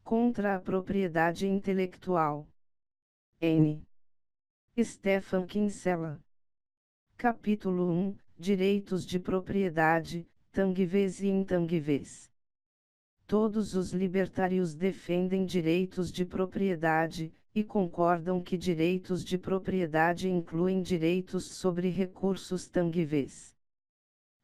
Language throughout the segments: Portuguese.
Contra a propriedade intelectual. N. Stefan Kinsella. Capítulo 1. Direitos de propriedade, tangíveis e intangíveis. Todos os libertários defendem direitos de propriedade, e concordam que direitos de propriedade incluem direitos sobre recursos tangíveis.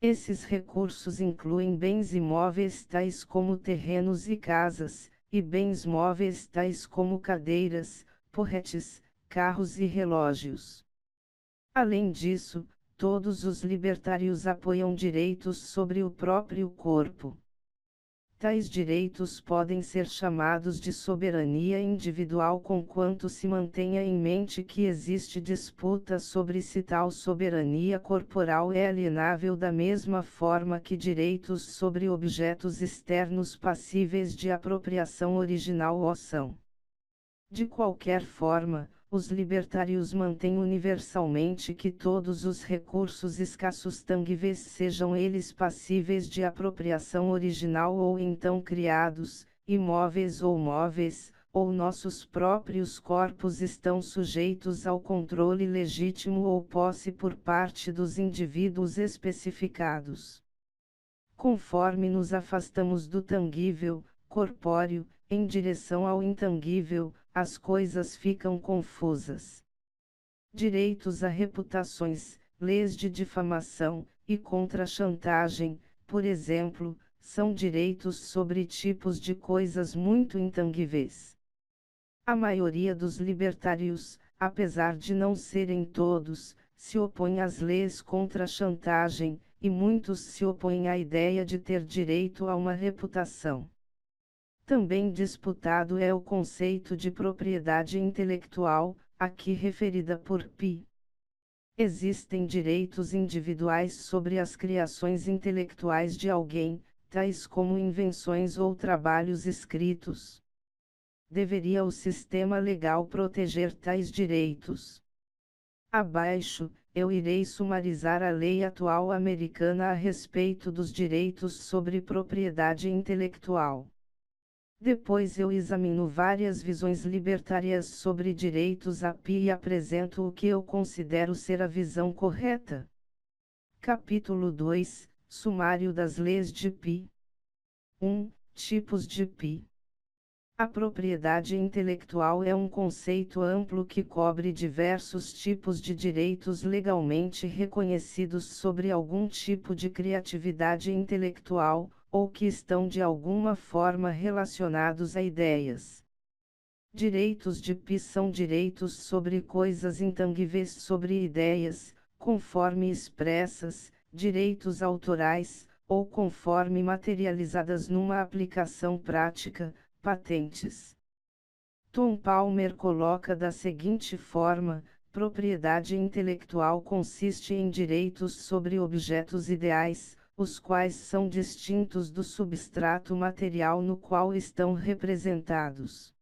Esses recursos incluem bens imóveis tais como terrenos e casas, e bens móveis tais como cadeiras, porretes, carros e relógios. Além disso, todos os libertários apoiam direitos sobre o próprio corpo. Tais direitos podem ser chamados de soberania individual conquanto se mantenha em mente que existe disputa sobre se tal soberania corporal é alienável da mesma forma que direitos sobre objetos externos passíveis de apropriação original o são. De qualquer forma, os libertários mantêm universalmente que todos os recursos escassos tangíveis sejam eles passíveis de apropriação original ou então criados, imóveis ou móveis, ou nossos próprios corpos estão sujeitos ao controle legítimo ou posse por parte dos indivíduos especificados. Conforme nos afastamos do tangível, corpóreo, em direção ao intangível, as coisas ficam confusas. Direitos a reputações, leis de difamação, e contra a chantagem, por exemplo, são direitos sobre tipos de coisas muito intangíveis. A maioria dos libertários, apesar de não serem todos, se opõe às leis contra a chantagem, e muitos se opõem à ideia de ter direito a uma reputação. Também disputado é o conceito de propriedade intelectual, aqui referida por P. Existem direitos individuais sobre as criações intelectuais de alguém, tais como invenções ou trabalhos escritos. Deveria o sistema legal proteger tais direitos? Abaixo, eu irei sumarizar a lei atual americana a respeito dos direitos sobre propriedade intelectual. Depois eu examino várias visões libertárias sobre direitos a P e apresento o que eu considero ser a visão correta. Capítulo 2, Sumário das leis de P. 1. Tipos de P. A propriedade intelectual é um conceito amplo que cobre diversos tipos de direitos legalmente reconhecidos sobre algum tipo de criatividade intelectual, ou que estão de alguma forma relacionados a ideias. Direitos de P são direitos sobre coisas intangíveis sobre ideias, conforme expressas, direitos autorais, ou conforme materializadas numa aplicação prática, patentes. Tom Palmer coloca da seguinte forma: propriedade intelectual consiste em direitos sobre objetos ideais, os quais são distintos do substrato material no qual estão representados.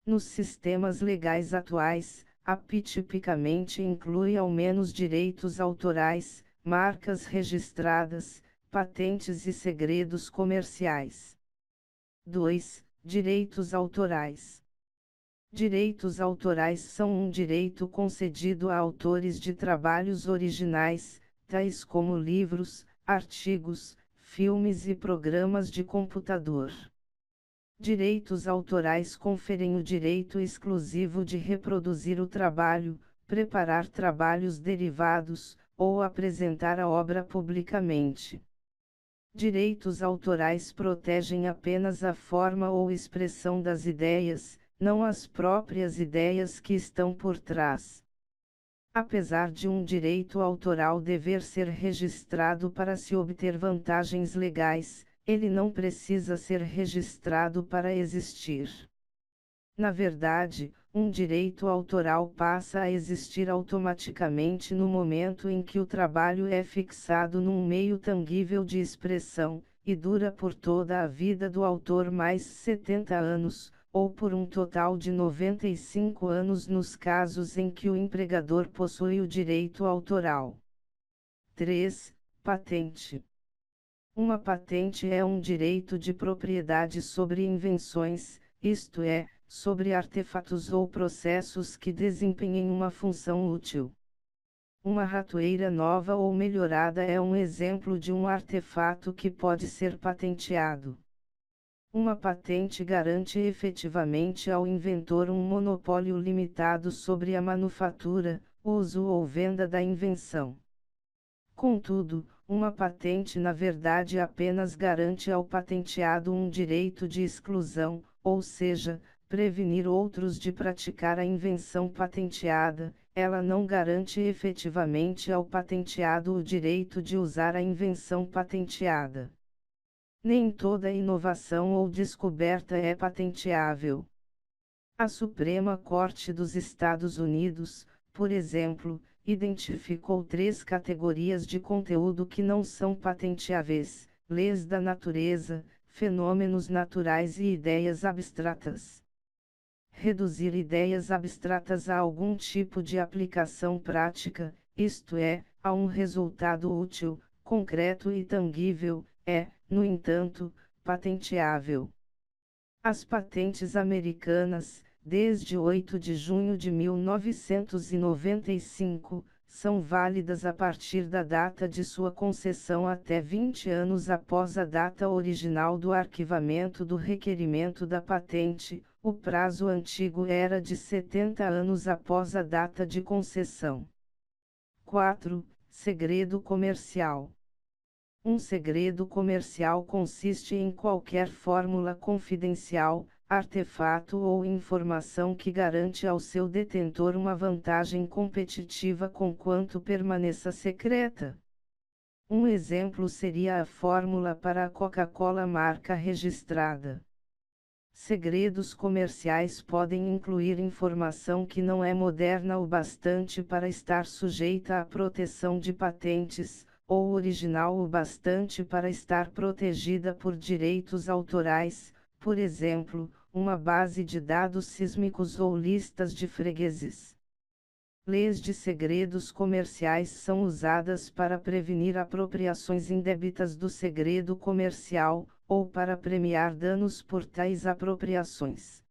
Nos sistemas legais atuais, a P tipicamente inclui ao menos direitos autorais, marcas registradas, patentes e segredos comerciais. 2. Direitos autorais. Direitos autorais são um direito concedido a autores de trabalhos originais, tais como livros, artigos, filmes e programas de computador. Direitos autorais conferem o direito exclusivo de reproduzir o trabalho, preparar trabalhos derivados, ou apresentar a obra publicamente. Direitos autorais protegem apenas a forma ou expressão das ideias, não as próprias ideias que estão por trás. Apesar de um direito autoral dever ser registrado para se obter vantagens legais, ele não precisa ser registrado para existir. Na verdade, um direito autoral passa a existir automaticamente no momento em que o trabalho é fixado num meio tangível de expressão, e dura por toda a vida do autor mais 70 anos, ou por um total de 95 anos nos casos em que o empregador possui o direito autoral. 3. Patente. Uma patente é um direito de propriedade sobre invenções, isto é, sobre artefatos ou processos que desempenhem uma função útil. Uma ratoeira nova ou melhorada é um exemplo de um artefato que pode ser patenteado. Uma patente garante efetivamente ao inventor um monopólio limitado sobre a manufatura, uso ou venda da invenção. Contudo, uma patente na verdade apenas garante ao patenteado um direito de exclusão, ou seja, prevenir outros de praticar a invenção patenteada. Ela não garante efetivamente ao patenteado o direito de usar a invenção patenteada. Nem toda inovação ou descoberta é patenteável. A Suprema Corte dos Estados Unidos, por exemplo, identificou 3 categorias de conteúdo que não são patenteáveis: leis da natureza, fenômenos naturais e ideias abstratas. Reduzir ideias abstratas a algum tipo de aplicação prática, isto é, a um resultado útil, concreto e tangível, é, no entanto, patenteável. As patentes americanas, desde 8 de junho de 1995, são válidas a partir da data de sua concessão até 20 anos após a data original do arquivamento do requerimento da patente. O prazo antigo era de 70 anos após a data de concessão. 4. Segredo comercial. Um segredo comercial consiste em qualquer fórmula confidencial, artefato ou informação que garante ao seu detentor uma vantagem competitiva conquanto permaneça secreta. Um exemplo seria a fórmula para a Coca-Cola marca registrada. Segredos comerciais podem incluir informação que não é moderna o bastante para estar sujeita à proteção de patentes, ou original o bastante para estar protegida por direitos autorais, por exemplo, uma base de dados sísmicos ou listas de fregueses. Leis de segredos comerciais são usadas para prevenir apropriações indebitas do segredo comercial, ou para premiar danos por tais apropriações.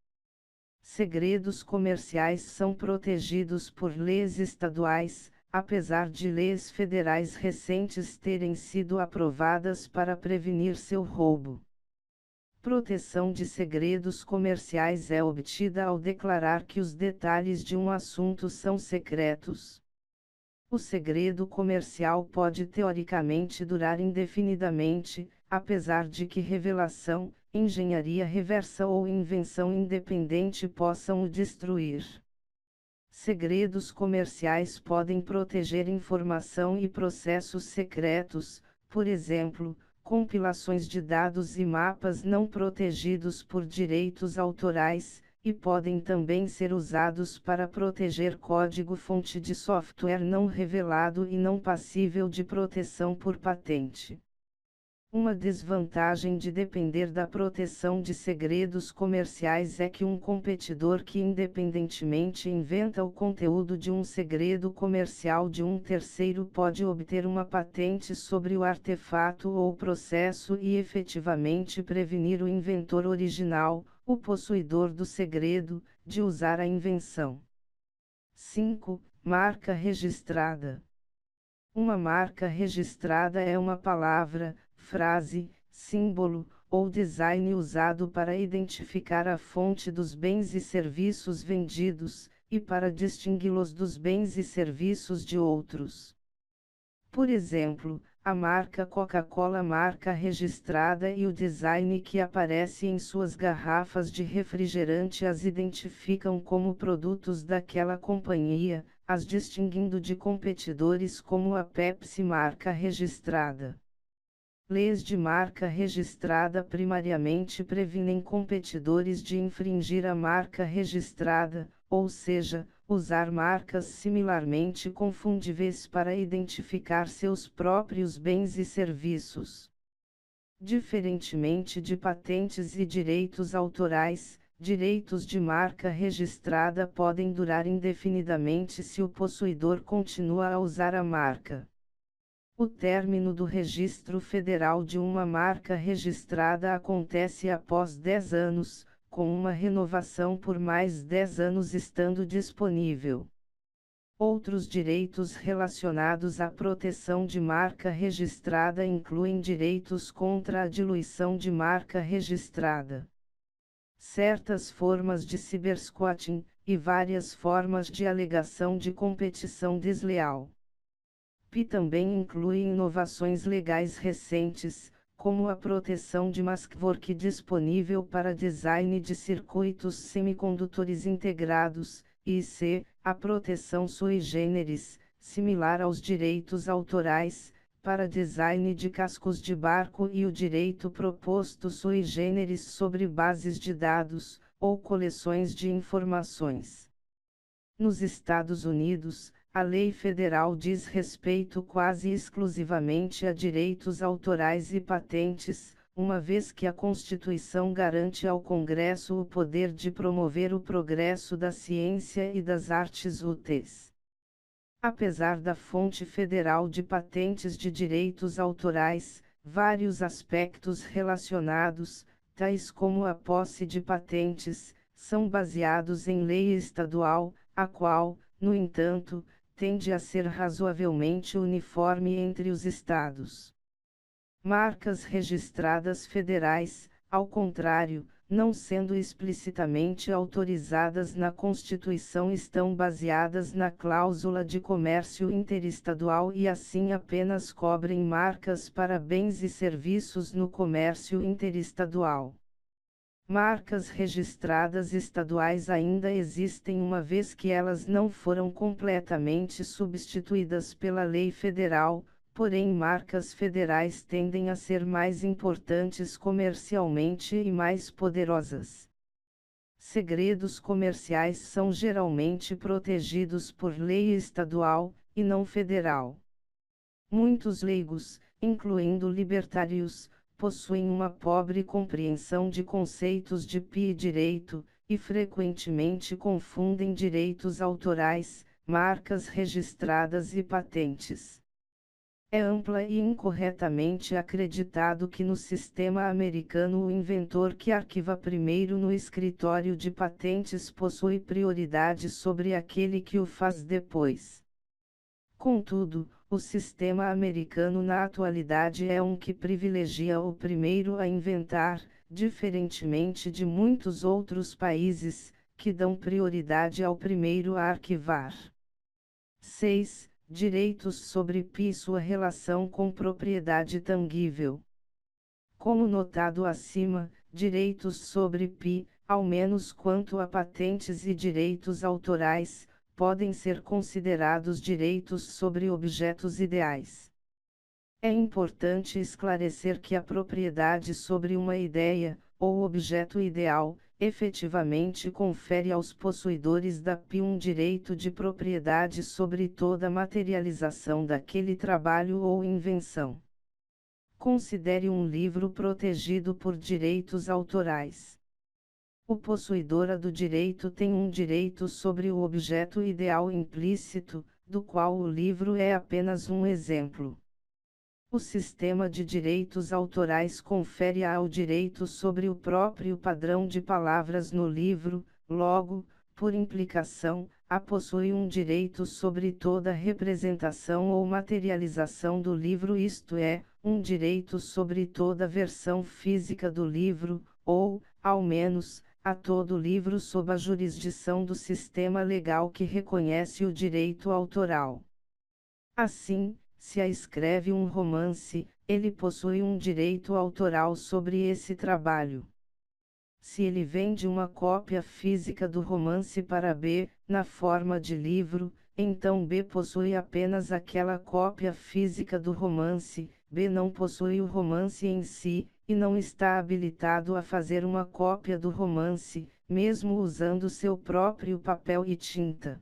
Segredos comerciais são protegidos por leis estaduais, apesar de leis federais recentes terem sido aprovadas para prevenir seu roubo. Proteção de segredos comerciais é obtida ao declarar que os detalhes de um assunto são secretos. O segredo comercial pode teoricamente durar indefinidamente, apesar de que revelação, engenharia reversa ou invenção independente possam o destruir. Segredos comerciais podem proteger informação e processos secretos, por exemplo, compilações de dados e mapas não protegidos por direitos autorais, e podem também ser usados para proteger código-fonte de software não revelado e não passível de proteção por patente. Uma desvantagem de depender da proteção de segredos comerciais é que um competidor que independentemente inventa o conteúdo de um segredo comercial de um terceiro pode obter uma patente sobre o artefato ou processo e efetivamente prevenir o inventor original, o possuidor do segredo, de usar a invenção. 5. Marca registrada. Uma marca registrada é uma palavra, frase, símbolo, ou design usado para identificar a fonte dos bens e serviços vendidos, e para distingui-los dos bens e serviços de outros. Por exemplo, a marca Coca-Cola marca registrada e o design que aparece em suas garrafas de refrigerante as identificam como produtos daquela companhia, as distinguindo de competidores como a Pepsi marca registrada. Leis de marca registrada primariamente previnem competidores de infringir a marca registrada, ou seja, usar marcas similarmente confundíveis para identificar seus próprios bens e serviços. Diferentemente de patentes e direitos autorais, direitos de marca registrada podem durar indefinidamente se o possuidor continua a usar a marca. O término do registro federal de uma marca registrada acontece após 10 anos, com uma renovação por mais 10 anos estando disponível. Outros direitos relacionados à proteção de marca registrada incluem direitos contra a diluição de marca registrada, certas formas de cybersquatting, e várias formas de alegação de competição desleal. PI também inclui inovações legais recentes, como a proteção de maskwork disponível para design de circuitos semicondutores integrados, e a proteção sui generis, similar aos direitos autorais, para design de cascos de barco e o direito proposto sui generis sobre bases de dados, ou coleções de informações. Nos Estados Unidos, a lei federal diz respeito quase exclusivamente a direitos autorais e patentes, uma vez que a Constituição garante ao Congresso o poder de promover o progresso da ciência e das artes úteis. Apesar da fonte federal de patentes de direitos autorais, vários aspectos relacionados, tais como a posse de patentes, são baseados em lei estadual, a qual, no entanto, tende a ser razoavelmente uniforme entre os estados. Marcas registradas federais, ao contrário, não sendo explicitamente autorizadas na Constituição, estão baseadas na cláusula de comércio interestadual e assim apenas cobrem marcas para bens e serviços no comércio interestadual. Marcas registradas estaduais ainda existem uma vez que elas não foram completamente substituídas pela lei federal, porém marcas federais tendem a ser mais importantes comercialmente e mais poderosas. Segredos comerciais são geralmente protegidos por lei estadual, e não federal. Muitos leigos, incluindo libertários, possuem uma pobre compreensão de conceitos de PI e direito, e frequentemente confundem direitos autorais, marcas registradas e patentes. É ampla e incorretamente acreditado que no sistema americano o inventor que arquiva primeiro no escritório de patentes possui prioridade sobre aquele que o faz depois. Contudo, o sistema americano na atualidade é um que privilegia o primeiro a inventar, diferentemente de muitos outros países, que dão prioridade ao primeiro a arquivar. 6. Direitos sobre PI e sua relação com propriedade tangível. Como notado acima, direitos sobre PI, ao menos quanto a patentes e direitos autorais, podem ser considerados direitos sobre objetos ideais. É importante esclarecer que a propriedade sobre uma ideia, ou objeto ideal, efetivamente confere aos possuidores da PI um direito de propriedade sobre toda a materialização daquele trabalho ou invenção. Considere um livro protegido por direitos autorais. O possuidor do direito tem um direito sobre o objeto ideal implícito, do qual o livro é apenas um exemplo. O sistema de direitos autorais confere ao direito sobre o próprio padrão de palavras no livro, logo, por implicação, possui um direito sobre toda representação ou materialização do livro, isto é, um direito sobre toda versão física do livro, ou, ao menos, a todo livro sob a jurisdição do sistema legal que reconhece o direito autoral. Assim, se escreve um romance, ele possui um direito autoral sobre esse trabalho. Se ele vende uma cópia física do romance para B, na forma de livro, então B possui apenas aquela cópia física do romance, B não possui o romance em si, e não está habilitado a fazer uma cópia do romance, mesmo usando seu próprio papel e tinta.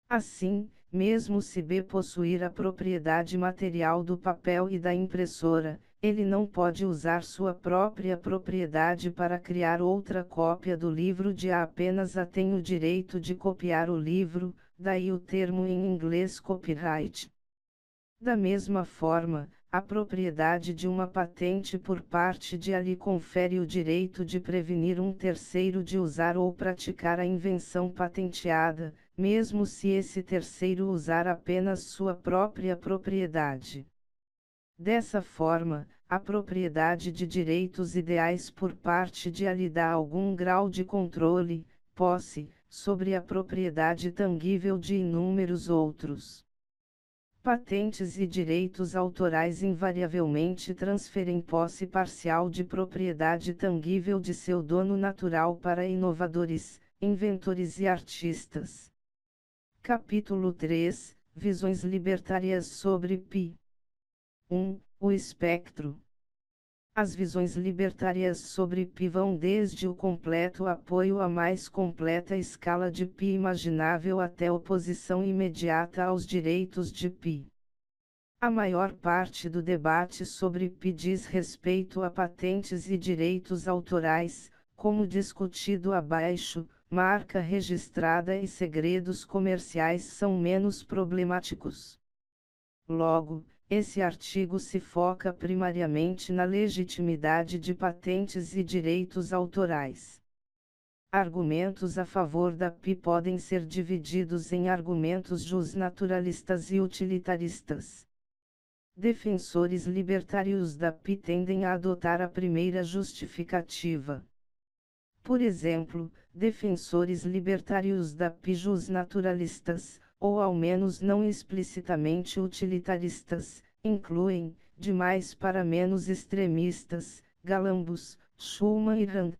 Assim, mesmo se B possuir a propriedade material do papel e da impressora, ele não pode usar sua própria propriedade para criar outra cópia do livro de A, apenas A tem o direito de copiar o livro, daí o termo em inglês copyright. Da mesma forma, a propriedade de uma patente por parte de A lhe confere o direito de prevenir um terceiro de usar ou praticar a invenção patenteada, mesmo se esse terceiro usar apenas sua própria propriedade. Dessa forma, a propriedade de direitos ideais por parte de A lhe dá algum grau de controle, posse, sobre a propriedade tangível de inúmeros outros. Patentes e direitos autorais invariavelmente transferem posse parcial de propriedade tangível de seu dono natural para inovadores, inventores e artistas. Capítulo 3 – Visões libertárias sobre Pi. 1. O espectro. As visões libertárias sobre Pi vão desde o completo apoio à mais completa escala de Pi imaginável até oposição imediata aos direitos de Pi. A maior parte do debate sobre Pi diz respeito a patentes e direitos autorais, como discutido abaixo, marca registrada e segredos comerciais são menos problemáticos. Logo, esse artigo se foca primariamente na legitimidade de patentes e direitos autorais. Argumentos a favor da Pi podem ser divididos em argumentos justnaturalistas e utilitaristas. Defensores libertários da Pi tendem a adotar a primeira justificativa. Por exemplo, defensores libertários da Pi justnaturalistas, ou ao menos não explicitamente utilitaristas, incluem, de mais para menos extremistas, Galambos, Schumann e Rand.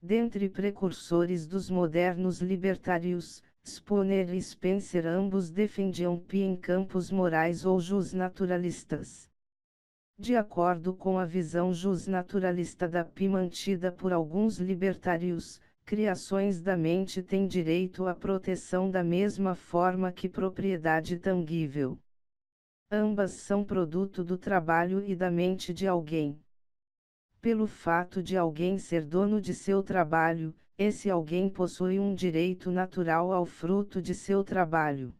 Dentre precursores dos modernos libertários, Spooner e Spencer ambos defendiam Pi em campos morais ou justnaturalistas. De acordo com a visão justnaturalista da Pi mantida por alguns libertários, criações da mente têm direito à proteção da mesma forma que propriedade tangível. Ambas são produto do trabalho e da mente de alguém. Pelo fato de alguém ser dono de seu trabalho, esse alguém possui um direito natural ao fruto de seu trabalho.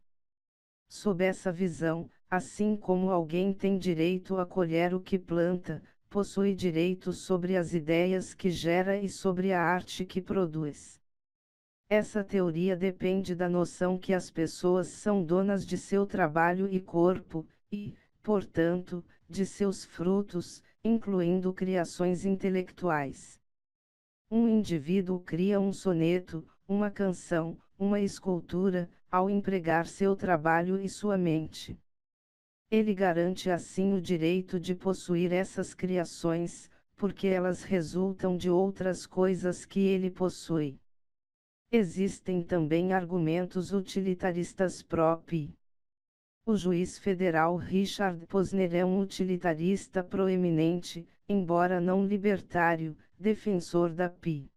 Sob essa visão, assim como alguém tem direito a colher o que planta, possui direitos sobre as ideias que gera e sobre a arte que produz. Essa teoria depende da noção que as pessoas são donas de seu trabalho e corpo, e, portanto, de seus frutos, incluindo criações intelectuais. Um indivíduo cria um soneto, uma canção, uma escultura, ao empregar seu trabalho e sua mente. Ele garante assim o direito de possuir essas criações, porque elas resultam de outras coisas que ele possui. Existem também argumentos utilitaristas pró-Pi. O juiz federal Richard Posner é um utilitarista proeminente, embora não libertário, defensor da Pi.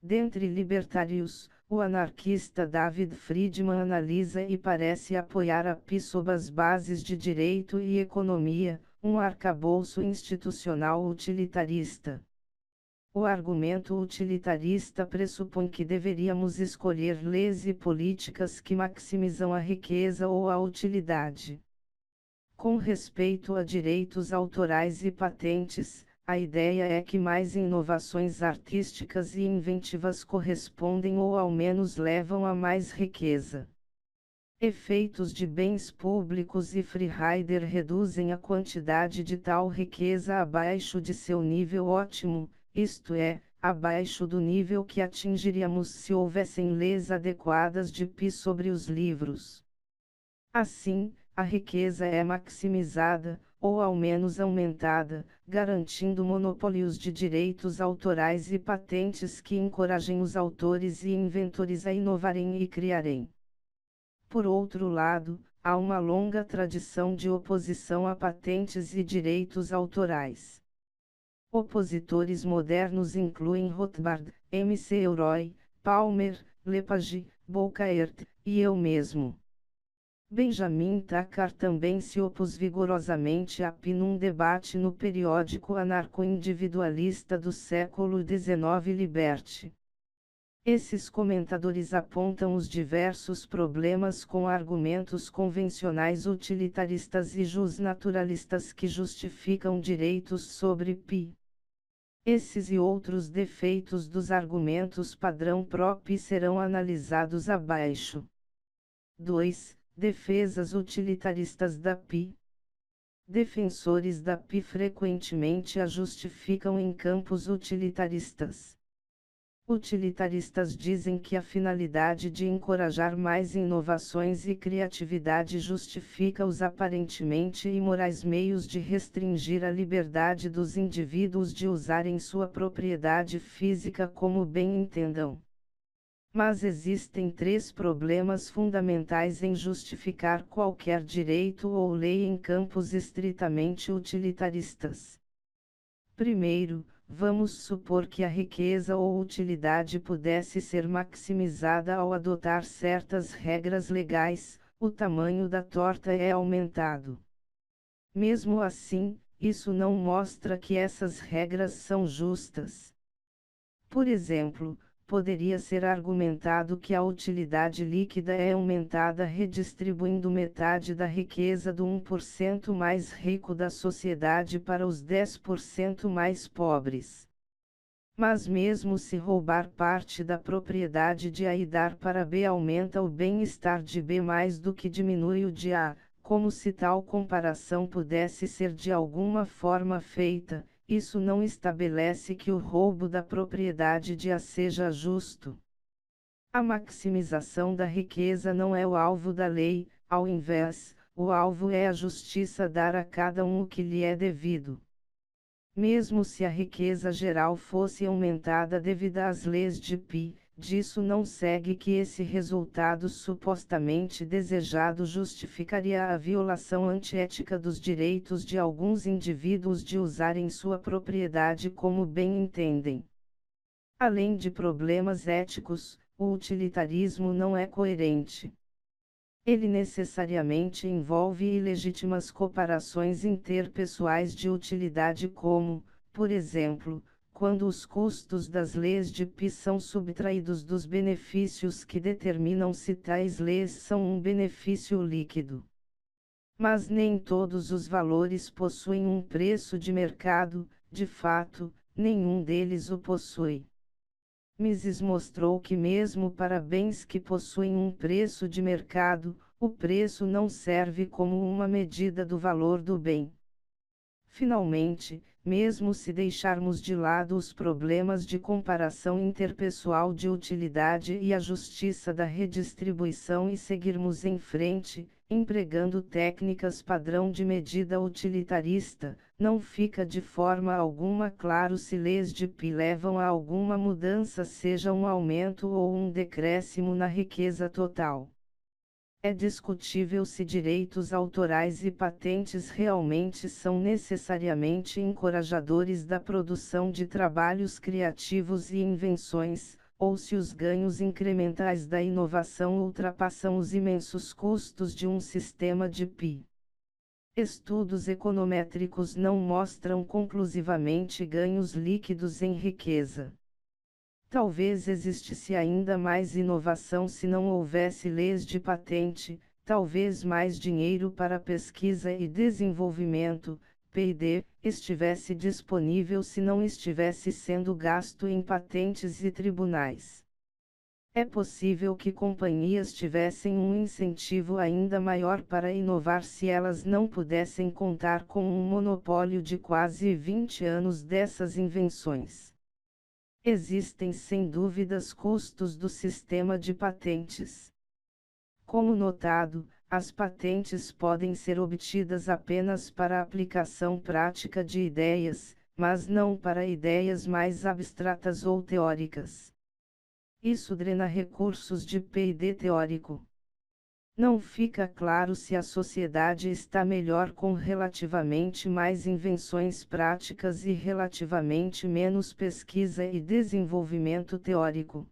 Dentre libertários, o anarquista David Friedman analisa e parece apoiar a Pi sob as bases de direito e economia, um arcabouço institucional utilitarista. O argumento utilitarista pressupõe que deveríamos escolher leis e políticas que maximizam a riqueza ou a utilidade. Com respeito a direitos autorais e patentes, a ideia é que mais inovações artísticas e inventivas correspondem ou ao menos levam a mais riqueza. Efeitos de bens públicos e freerider reduzem a quantidade de tal riqueza abaixo de seu nível ótimo, isto é, abaixo do nível que atingiríamos se houvessem leis adequadas de Pi sobre os livros. Assim, a riqueza é maximizada, ou ao menos aumentada, garantindo monopólios de direitos autorais e patentes que encorajem os autores e inventores a inovarem e criarem. Por outro lado, há uma longa tradição de oposição a patentes e direitos autorais. Opositores modernos incluem Rothbard, M.C. Elroy, Palmer, Lepage, Bocaert, e eu mesmo. Benjamin Tucker também se opôs vigorosamente a Pi num debate no periódico anarco-individualista do século XIX Liberty. Esses comentadores apontam os diversos problemas com argumentos convencionais utilitaristas e justnaturalistas que justificam direitos sobre pi. Esses e outros defeitos dos argumentos padrão PROP serão analisados abaixo. 2. Defesas utilitaristas da pi. Defensores da pi frequentemente a justificam em campos utilitaristas. Utilitaristas dizem que a finalidade de encorajar mais inovações e criatividade justifica os aparentemente imorais meios de restringir a liberdade dos indivíduos de usarem sua propriedade física como bem entendam. Mas existem 3 problemas fundamentais em justificar qualquer direito ou lei em campos estritamente utilitaristas. Primeiro, vamos supor que a riqueza ou utilidade pudesse ser maximizada ao adotar certas regras legais, o tamanho da torta é aumentado. Mesmo assim, isso não mostra que essas regras são justas. Por exemplo, poderia ser argumentado que a utilidade líquida é aumentada redistribuindo metade da riqueza do 1% mais rico da sociedade para os 10% mais pobres. Mas mesmo se roubar parte da propriedade de A e dar para B aumenta o bem-estar de B mais do que diminui o de A, como se tal comparação pudesse ser de alguma forma feita. Isso não estabelece que o roubo da propriedade de A seja justo. A maximização da riqueza não é o alvo da lei, ao invés, o alvo é a justiça dar a cada um o que lhe é devido. Mesmo se a riqueza geral fosse aumentada devido às leis de Pi, disso não segue que esse resultado supostamente desejado justificaria a violação antiética dos direitos de alguns indivíduos de usarem sua propriedade como bem entendem. Além de problemas éticos, o utilitarismo não é coerente. Ele necessariamente envolve ilegítimas comparações interpessoais de utilidade como, por exemplo, quando os custos das leis de Pi são subtraídos dos benefícios que determinam se tais leis são um benefício líquido. Mas nem todos os valores possuem um preço de mercado, de fato, nenhum deles o possui. Mises mostrou que mesmo para bens que possuem um preço de mercado, o preço não serve como uma medida do valor do bem. Finalmente, mesmo se deixarmos de lado os problemas de comparação interpessoal de utilidade e a justiça da redistribuição e seguirmos em frente, empregando técnicas padrão de medida utilitarista, não fica de forma alguma claro se leis de Pi levam a alguma mudança, seja um aumento ou um decréscimo na riqueza total. É discutível se direitos autorais e patentes realmente são necessariamente encorajadores da produção de trabalhos criativos e invenções, ou se os ganhos incrementais da inovação ultrapassam os imensos custos de um sistema de Pi. Estudos econométricos não mostram conclusivamente ganhos líquidos em riqueza. Talvez existisse ainda mais inovação se não houvesse leis de patente, talvez mais dinheiro para pesquisa e desenvolvimento, P&D, estivesse disponível se não estivesse sendo gasto em patentes e tribunais. É possível que companhias tivessem um incentivo ainda maior para inovar se elas não pudessem contar com um monopólio de quase 20 anos dessas invenções. Existem sem dúvidas custos do sistema de patentes. Como notado, as patentes podem ser obtidas apenas para aplicação prática de ideias, mas não para ideias mais abstratas ou teóricas. Isso drena recursos de P&D teórico. Não fica claro se a sociedade está melhor com relativamente mais invenções práticas e relativamente menos pesquisa e desenvolvimento teórico.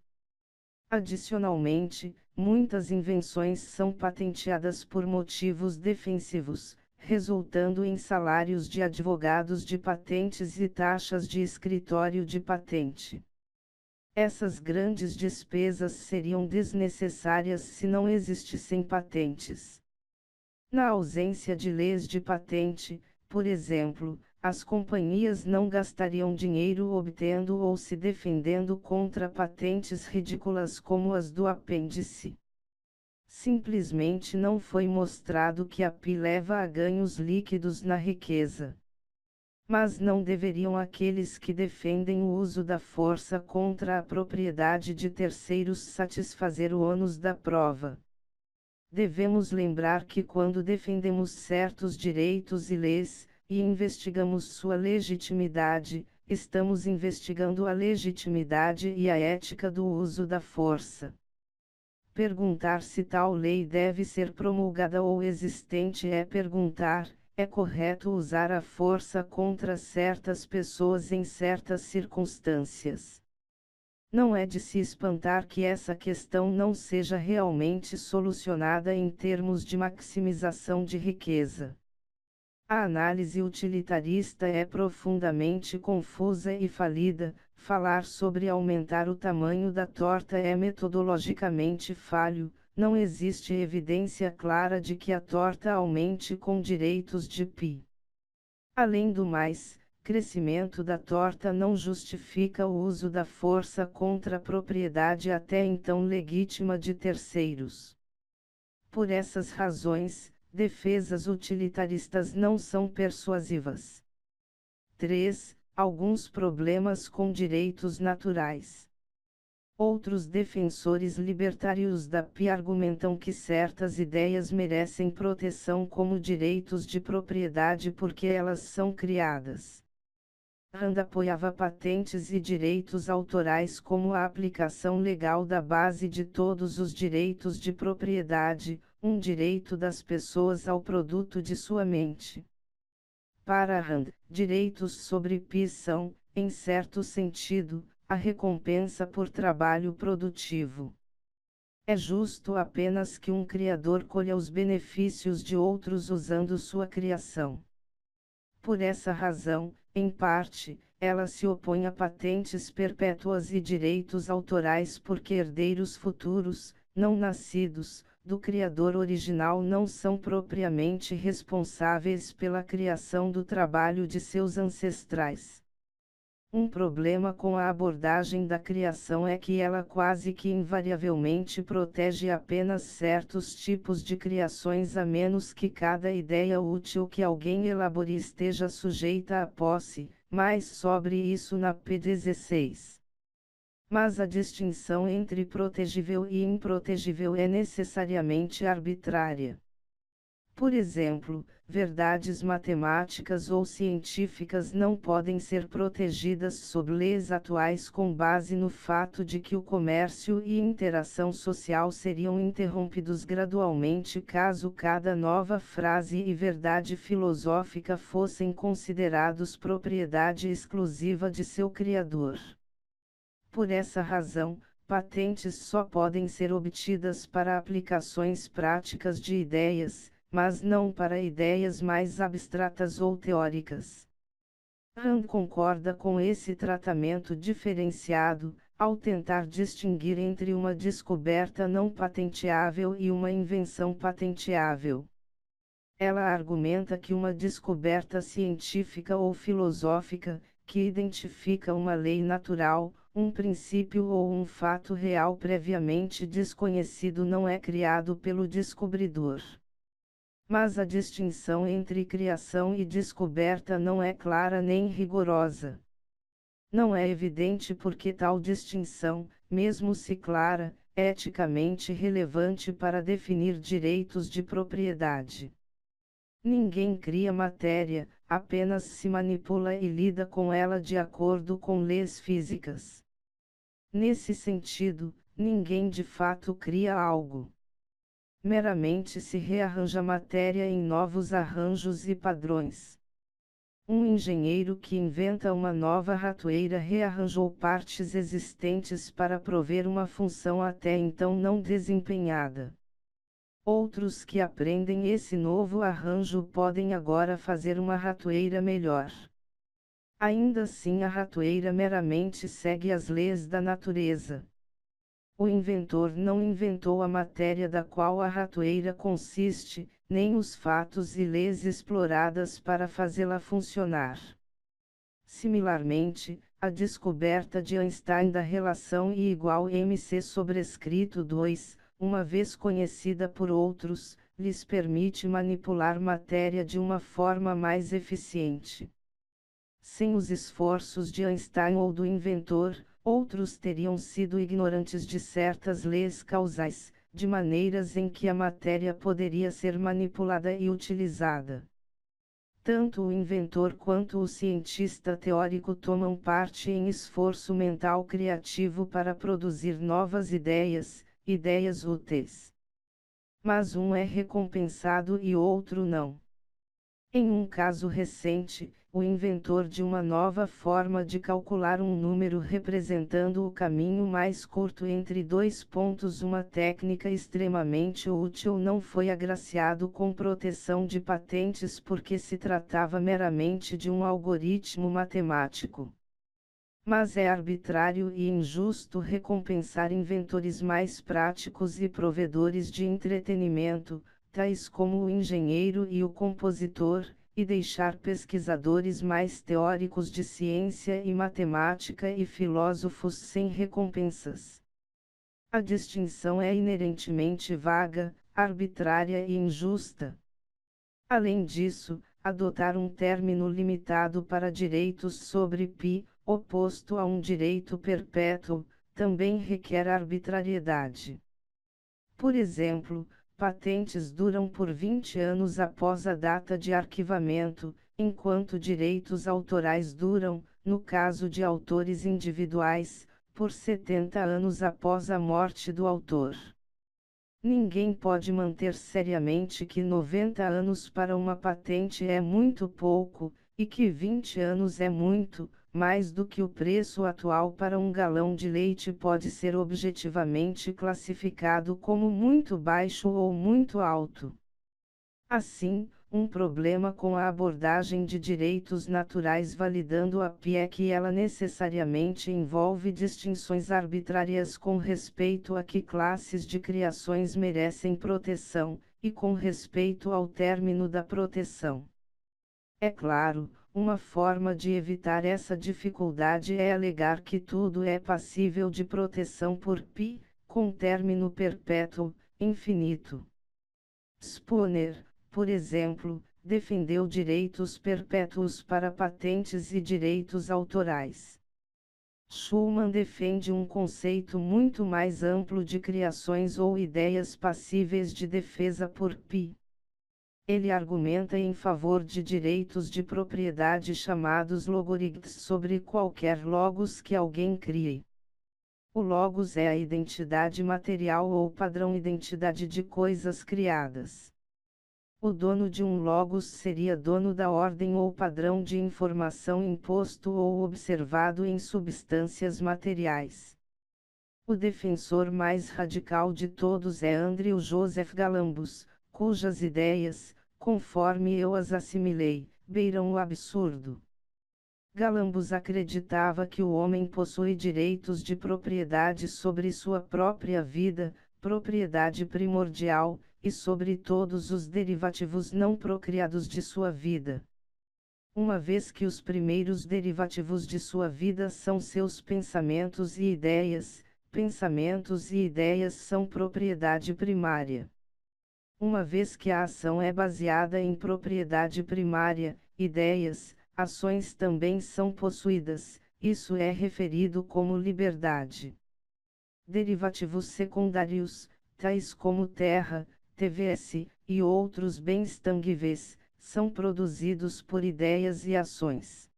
Adicionalmente, muitas invenções são patenteadas por motivos defensivos, resultando em salários de advogados de patentes e taxas de escritório de patente. Essas grandes despesas seriam desnecessárias se não existissem patentes. Na ausência de leis de patente, por exemplo, as companhias não gastariam dinheiro obtendo ou se defendendo contra patentes ridículas como as do apêndice. Simplesmente não foi mostrado que a PI leva a ganhos líquidos na riqueza. Mas não deveriam aqueles que defendem o uso da força contra a propriedade de terceiros satisfazer o ônus da prova? Devemos lembrar que quando defendemos certos direitos e leis, e investigamos sua legitimidade, estamos investigando a legitimidade e a ética do uso da força. Perguntar se tal lei deve ser promulgada ou existente é perguntar: é correto usar a força contra certas pessoas em certas circunstâncias? Não é de se espantar que essa questão não seja realmente solucionada em termos de maximização de riqueza. A análise utilitarista é profundamente confusa e falida. Falar sobre aumentar o tamanho da torta é metodologicamente falho. Não existe evidência clara de que a torta aumente com direitos de PI. Além do mais, crescimento da torta não justifica o uso da força contra a propriedade até então legítima de terceiros. Por essas razões, defesas utilitaristas não são persuasivas. 3. Alguns problemas com direitos naturais. Outros defensores libertários da PI argumentam que certas ideias merecem proteção como direitos de propriedade porque elas são criadas. Rand apoiava patentes e direitos autorais como a aplicação legal da base de todos os direitos de propriedade, um direito das pessoas ao produto de sua mente. Para Rand, direitos sobre PI são, em certo sentido, a recompensa por trabalho produtivo. É justo apenas que um criador colha os benefícios de outros usando sua criação. Por essa razão, em parte, ela se opõe a patentes perpétuas e direitos autorais porque herdeiros futuros, não nascidos, do criador original não são propriamente responsáveis pela criação do trabalho de seus ancestrais. Um problema com a abordagem da criação é que ela quase que invariavelmente protege apenas certos tipos de criações a menos que cada ideia útil que alguém elabore esteja sujeita à posse, mais sobre isso na P16. Mas a distinção entre protegível e improtegível é necessariamente arbitrária. Por exemplo, verdades matemáticas ou científicas não podem ser protegidas sob leis atuais com base no fato de que o comércio e interação social seriam interrompidos gradualmente caso cada nova frase e verdade filosófica fossem considerados propriedade exclusiva de seu criador. Por essa razão, patentes só podem ser obtidas para aplicações práticas de ideias, mas não para ideias mais abstratas ou teóricas. Rand concorda com esse tratamento diferenciado, ao tentar distinguir entre uma descoberta não patenteável e uma invenção patenteável. Ela argumenta que uma descoberta científica ou filosófica, que identifica uma lei natural, um princípio ou um fato real previamente desconhecido não é criado pelo descobridor. Mas a distinção entre criação e descoberta não é clara nem rigorosa. Não é evidente porque tal distinção, mesmo se clara, é eticamente relevante para definir direitos de propriedade. Ninguém cria matéria, apenas se manipula e lida com ela de acordo com leis físicas. Nesse sentido, ninguém de fato cria algo. Meramente se rearranja matéria em novos arranjos e padrões. Um engenheiro que inventa uma nova ratoeira rearranjou partes existentes para prover uma função até então não desempenhada. Outros que aprendem esse novo arranjo podem agora fazer uma ratoeira melhor. Ainda assim, a ratoeira meramente segue as leis da natureza. O inventor não inventou a matéria da qual a ratoeira consiste, nem os fatos e leis exploradas para fazê-la funcionar. Similarmente, a descoberta de Einstein da relação I igual mc sobrescrito 2, uma vez conhecida por outros, lhes permite manipular matéria de uma forma mais eficiente. Sem os esforços de Einstein ou do inventor, outros teriam sido ignorantes de certas leis causais, de maneiras em que a matéria poderia ser manipulada e utilizada. Tanto o inventor quanto o cientista teórico tomam parte em esforço mental criativo para produzir novas ideias, ideias úteis. Mas um é recompensado e outro não. Em um caso recente, o inventor de uma nova forma de calcular um número representando o caminho mais curto entre dois pontos, uma técnica extremamente útil, não foi agraciado com proteção de patentes porque se tratava meramente de um algoritmo matemático. Mas é arbitrário e injusto recompensar inventores mais práticos e provedores de entretenimento, tais como o engenheiro e o compositor, e deixar pesquisadores mais teóricos de ciência e matemática e filósofos sem recompensas. A distinção é inerentemente vaga, arbitrária e injusta. Além disso, adotar um término limitado para direitos sobre pi, oposto a um direito perpétuo, também requer arbitrariedade. Por exemplo, patentes duram por 20 anos após a data de arquivamento, enquanto direitos autorais duram, no caso de autores individuais, por 70 anos após a morte do autor. Ninguém pode manter seriamente que 90 anos para uma patente é muito pouco, e que 20 anos é muito, mais do que o preço atual para um galão de leite pode ser objetivamente classificado como muito baixo ou muito alto. Assim, um problema com a abordagem de direitos naturais validando a PI é que ela necessariamente envolve distinções arbitrárias com respeito a que classes de criações merecem proteção, e com respeito ao término da proteção. É claro, uma forma de evitar essa dificuldade é alegar que tudo é passível de proteção por PI, com término perpétuo, infinito. Spooner, por exemplo, defendeu direitos perpétuos para patentes e direitos autorais. Schumann defende um conceito muito mais amplo de criações ou ideias passíveis de defesa por PI. Ele argumenta em favor de direitos de propriedade chamados logorights sobre qualquer logos que alguém crie. O logos é a identidade material ou padrão-identidade de coisas criadas. O dono de um logos seria dono da ordem ou padrão de informação imposto ou observado em substâncias materiais. O defensor mais radical de todos é Andrew Joseph Galambos, cujas ideias, conforme eu as assimilei, beiram o absurdo. Galambos acreditava que o homem possui direitos de propriedade sobre sua própria vida, propriedade primordial, e sobre todos os derivativos não procriados de sua vida. Uma vez que os primeiros derivativos de sua vida são seus pensamentos e ideias são propriedade primária. Uma vez que a ação é baseada em propriedade primária, ideias, ações também são possuídas, isso é referido como liberdade. Derivativos secundários, tais como terra, TVS, e outros bens tangíveis, são produzidos por ideias e ações.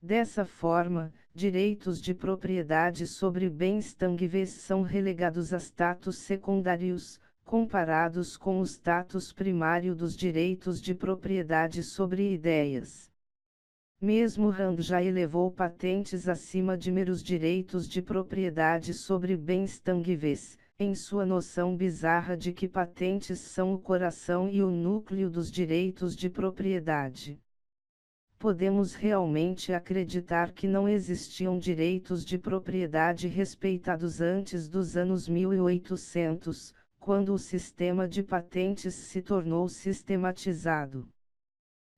Dessa forma, direitos de propriedade sobre bens tangíveis são relegados a status secundários, comparados com o status primário dos direitos de propriedade sobre ideias. Mesmo Rand já elevou patentes acima de meros direitos de propriedade sobre bens tangíveis, em sua noção bizarra de que patentes são o coração e o núcleo dos direitos de propriedade. podemos realmente acreditar que não existiam direitos de propriedade respeitados antes dos anos 1800, quando o sistema de patentes se tornou sistematizado.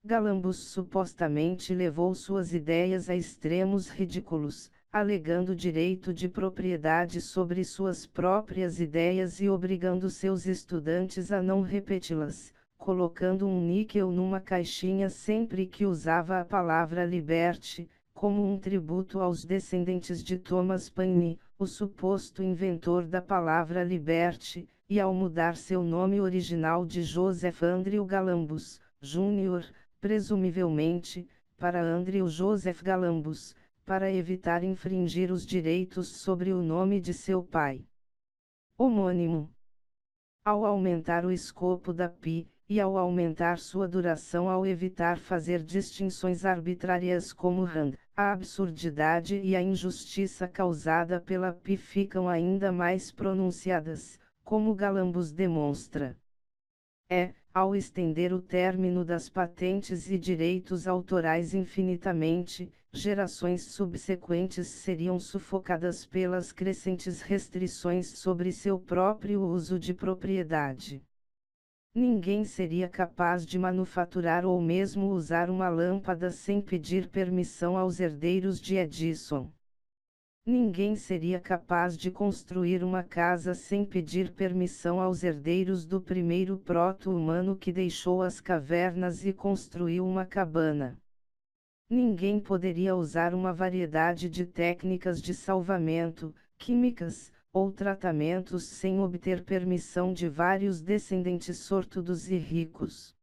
Galambos supostamente levou suas ideias a extremos ridículos, alegando direito de propriedade sobre suas próprias ideias e obrigando seus estudantes a não repeti-las, colocando um níquel numa caixinha sempre que usava a palavra Liberty, como um tributo aos descendentes de Thomas Paine, o suposto inventor da palavra Liberty, e ao mudar seu nome original de Joseph Andrew Galambos, Jr., presumivelmente, para Andrew Joseph Galambos, para evitar infringir os direitos sobre o nome de seu pai homônimo. Ao aumentar o escopo da PI, e ao aumentar sua duração ao evitar fazer distinções arbitrárias como RAND, a absurdidade e a injustiça causada pela PI ficam ainda mais pronunciadas, como Galambos demonstra. Ao estender o término das patentes e direitos autorais infinitamente, gerações subsequentes seriam sufocadas pelas crescentes restrições sobre seu próprio uso de propriedade. Ninguém seria capaz de manufaturar ou mesmo usar uma lâmpada sem pedir permissão aos herdeiros de Edison. Ninguém seria capaz de construir uma casa sem pedir permissão aos herdeiros do primeiro proto-humano que deixou as cavernas e construiu uma cabana. Ninguém poderia usar uma variedade de técnicas de salvamento, químicas, ou tratamentos sem obter permissão de vários descendentes sortudos e ricos.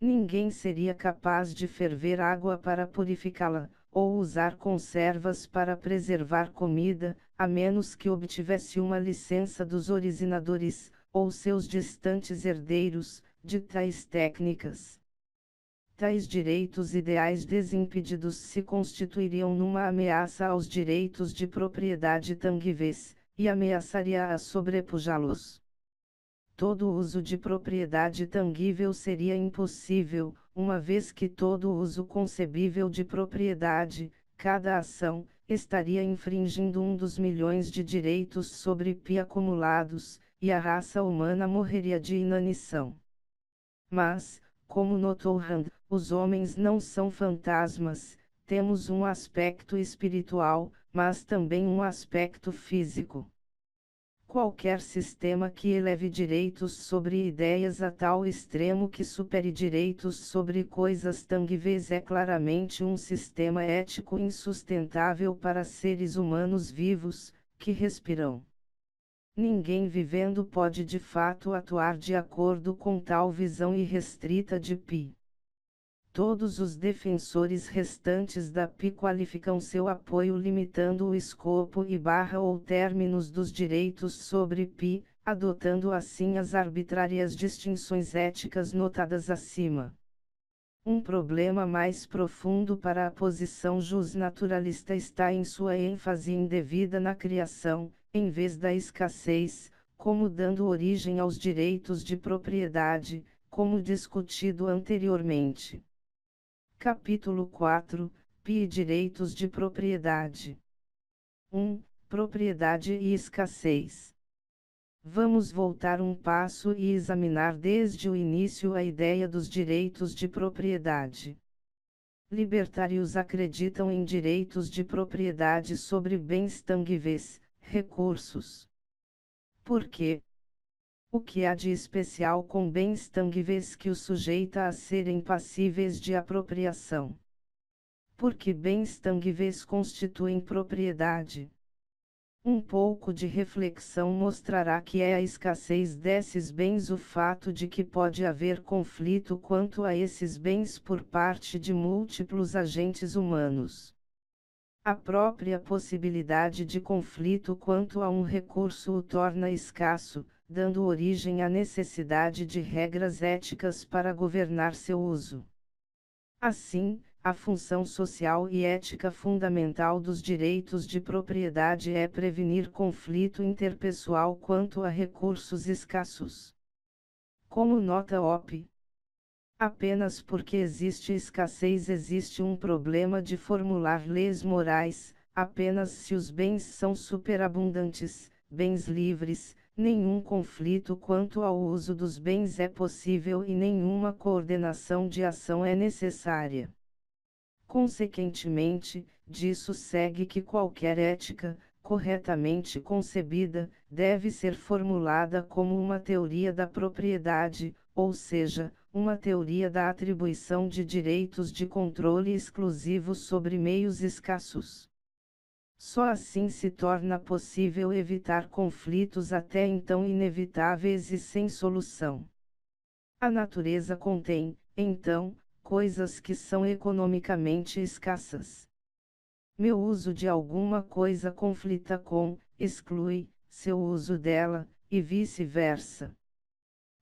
Ninguém seria capaz de ferver água para purificá-la, ou usar conservas para preservar comida, a menos que obtivesse uma licença dos originadores, ou seus distantes herdeiros, de tais técnicas. Tais direitos ideais desimpedidos se constituiriam numa ameaça aos direitos de propriedade tangíveis, e ameaçaria a sobrepujá-los. Todo uso de propriedade tangível seria impossível, uma vez que todo uso concebível de propriedade, cada ação, estaria infringindo um dos milhões de direitos sobre PI acumulados, e a raça humana morreria de inanição. Mas, como notou Rand, os homens não são fantasmas, temos um aspecto espiritual, mas também um aspecto físico. Qualquer sistema que eleve direitos sobre ideias a tal extremo que supere direitos sobre coisas tangíveis é claramente um sistema ético insustentável para seres humanos vivos, que respiram. Ninguém vivendo pode de fato atuar de acordo com tal visão irrestrita de PI. Todos os defensores restantes da PI qualificam seu apoio limitando o escopo e ou términos dos direitos sobre PI, adotando assim as arbitrárias distinções éticas notadas acima. Um problema mais profundo para a posição justnaturalista está em sua ênfase indevida na criação, em vez da escassez, como dando origem aos direitos de propriedade, como discutido anteriormente. Capítulo 4, PI e Direitos de Propriedade. 1. Propriedade e escassez. Vamos voltar um passo e examinar desde o início a ideia dos direitos de propriedade. Libertários acreditam em direitos de propriedade sobre bens tangíveis, recursos. Por quê? O que há de especial com bens tangíveis que os sujeita a serem passíveis de apropriação? Porque bens tangíveis constituem propriedade. Um pouco de reflexão mostrará que é a escassez desses bens o fato de que pode haver conflito quanto a esses bens por parte de múltiplos agentes humanos. A própria possibilidade de conflito quanto a um recurso o torna escasso, dando origem à necessidade de regras éticas para governar seu uso. Assim, a função social e ética fundamental dos direitos de propriedade é prevenir conflito interpessoal quanto a recursos escassos. Como nota OP. Apenas porque existe escassez existe um problema de formular leis morais. Apenas se os bens são superabundantes, bens livres, nenhum conflito quanto ao uso dos bens é possível e nenhuma coordenação de ação é necessária. Consequentemente, disso segue que qualquer ética, corretamente concebida, deve ser formulada como uma teoria da propriedade, ou seja, uma teoria da atribuição de direitos de controle exclusivo sobre meios escassos. Só assim se torna possível evitar conflitos até então inevitáveis e sem solução. A natureza contém, então, coisas que são economicamente escassas. Meu uso de alguma coisa conflita com, exclui, seu uso dela, e vice-versa.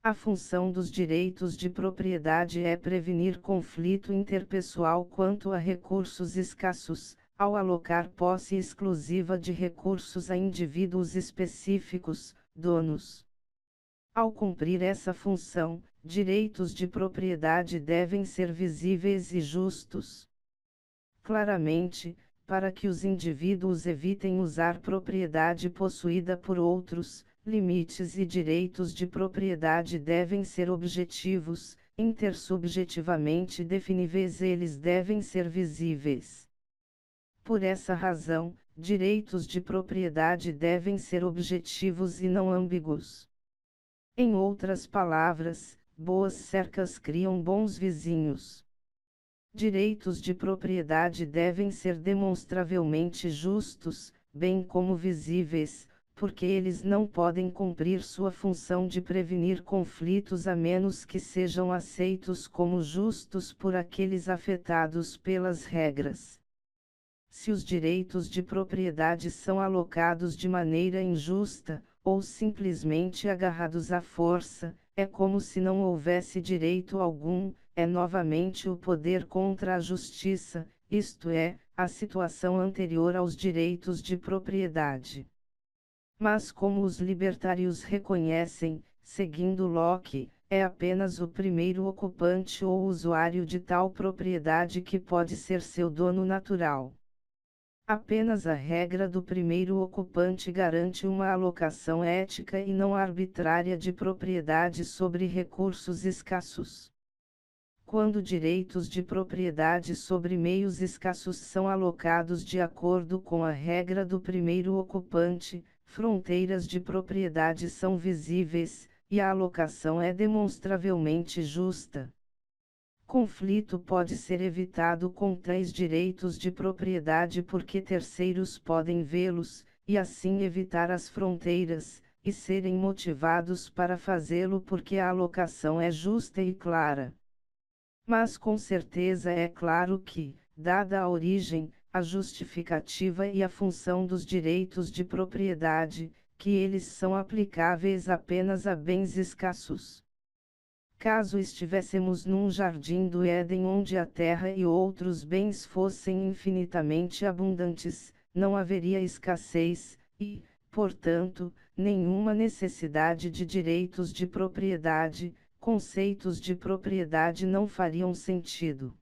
A função dos direitos de propriedade é prevenir conflito interpessoal quanto a recursos escassos, ao alocar posse exclusiva de recursos a indivíduos específicos, donos. Ao cumprir essa função, direitos de propriedade devem ser visíveis e justos. Claramente, para que os indivíduos evitem usar propriedade possuída por outros, limites e direitos de propriedade devem ser objetivos, intersubjetivamente definíveis e eles devem ser visíveis. Por essa razão, direitos de propriedade devem ser objetivos e não ambíguos. Em outras palavras, boas cercas criam bons vizinhos. Direitos de propriedade devem ser demonstravelmente justos, bem como visíveis, porque eles não podem cumprir sua função de prevenir conflitos a menos que sejam aceitos como justos por aqueles afetados pelas regras. Se os direitos de propriedade são alocados de maneira injusta, ou simplesmente agarrados à força, é como se não houvesse direito algum, é novamente o poder contra a justiça, isto é, a situação anterior aos direitos de propriedade. Mas como os libertários reconhecem, seguindo Locke, é apenas o primeiro ocupante ou usuário de tal propriedade que pode ser seu dono natural. Apenas a regra do primeiro ocupante garante uma alocação ética e não arbitrária de propriedade sobre recursos escassos. Quando direitos de propriedade sobre meios escassos são alocados de acordo com a regra do primeiro ocupante, fronteiras de propriedade são visíveis, e a alocação é demonstravelmente justa. Conflito pode ser evitado com tais direitos de propriedade porque terceiros podem vê-los, e assim evitar as fronteiras, e serem motivados para fazê-lo porque a alocação é justa e clara. Mas com certeza é claro que, dada a origem, a justificativa e a função dos direitos de propriedade, que eles são aplicáveis apenas a bens escassos. Caso estivéssemos num jardim do Éden onde a terra e outros bens fossem infinitamente abundantes, não haveria escassez, e, portanto, nenhuma necessidade de direitos de propriedade, conceitos de propriedade não fariam sentido.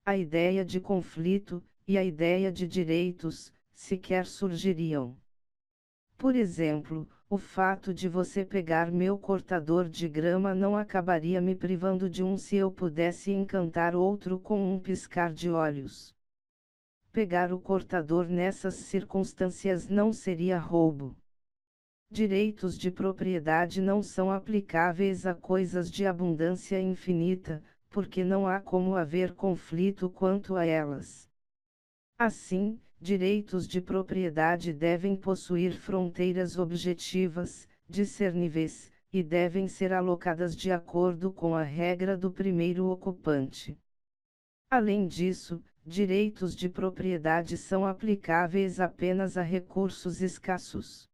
A ideia de conflito, e a ideia de direitos, sequer surgiriam. Por exemplo, o fato de você pegar meu cortador de grama não acabaria me privando de um se eu pudesse encantar outro com um piscar de olhos. Pegar o cortador nessas circunstâncias não seria roubo. Direitos de propriedade não são aplicáveis a coisas de abundância infinita, porque não há como haver conflito quanto a elas. Assim, direitos de propriedade devem possuir fronteiras objetivas, discerníveis, e devem ser alocadas de acordo com a regra do primeiro ocupante. Além disso, direitos de propriedade são aplicáveis apenas a recursos escassos.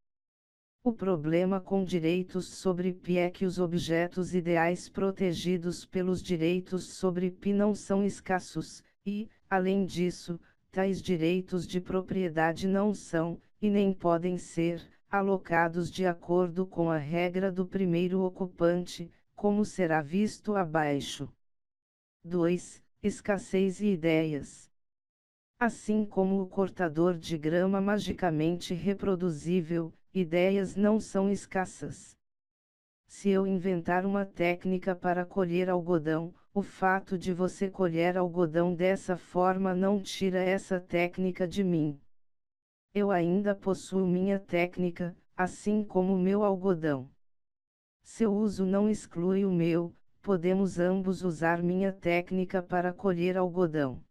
O problema com direitos sobre Pi é que os objetos ideais protegidos pelos direitos sobre Pi não são escassos, e, além disso, tais direitos de propriedade não são, e nem podem ser, alocados de acordo com a regra do primeiro ocupante, como será visto abaixo. 2. Escassez e ideias. Assim como o cortador de grama magicamente reproduzível, ideias não são escassas. Se eu inventar uma técnica para colher algodão, o fato de você colher algodão dessa forma não tira essa técnica de mim. Eu ainda possuo minha técnica, assim como meu algodão. Seu uso não exclui o meu, podemos ambos usar minha técnica para colher algodão.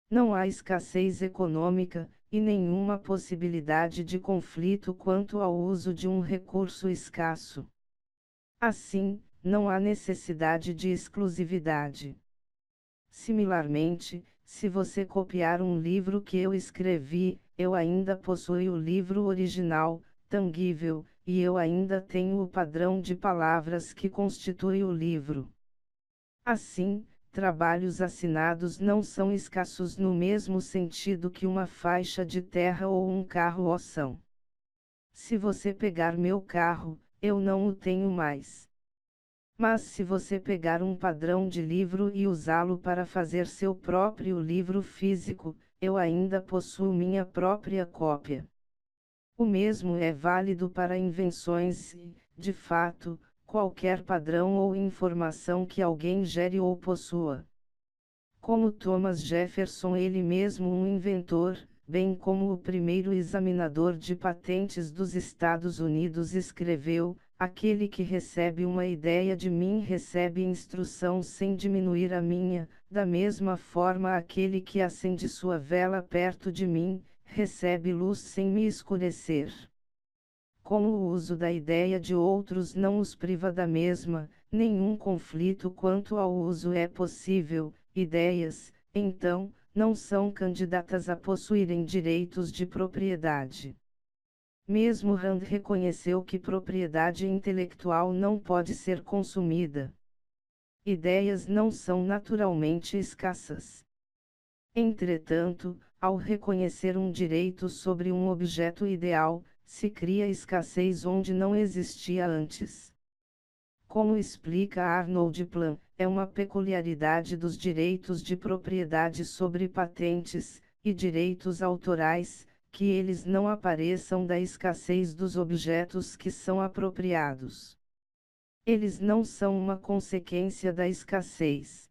Não há escassez econômica, e nenhuma possibilidade de conflito quanto ao uso de um recurso escasso. Assim, não há necessidade de exclusividade. Similarmente, se você copiar um livro que eu escrevi, eu ainda possuo o livro original, tangível, e eu ainda tenho o padrão de palavras que constitui o livro. Assim, trabalhos assinados não são escassos no mesmo sentido que uma faixa de terra ou um carro o são. Se você pegar meu carro, eu não o tenho mais. Mas se você pegar um padrão de livro e usá-lo para fazer seu próprio livro físico, eu ainda possuo minha própria cópia. O mesmo é válido para invenções e, de fato, qualquer padrão ou informação que alguém gere ou possua. Como Thomas Jefferson, ele mesmo um inventor, bem como o primeiro examinador de patentes dos Estados Unidos escreveu: aquele que recebe uma ideia de mim recebe instrução sem diminuir a minha, da mesma forma aquele que acende sua vela perto de mim, recebe luz sem me escurecer. Como o uso da ideia de outros não os priva da mesma, nenhum conflito quanto ao uso é possível, ideias, então, não são candidatas a possuírem direitos de propriedade. Mesmo Rand reconheceu que propriedade intelectual não pode ser consumida. Ideias não são naturalmente escassas. Entretanto, ao reconhecer um direito sobre um objeto ideal, se cria escassez onde não existia antes. Como explica Arnold Plan, é uma peculiaridade dos direitos de propriedade sobre patentes e direitos autorais, que eles não apareçam da escassez dos objetos que são apropriados. Eles não são uma consequência da escassez.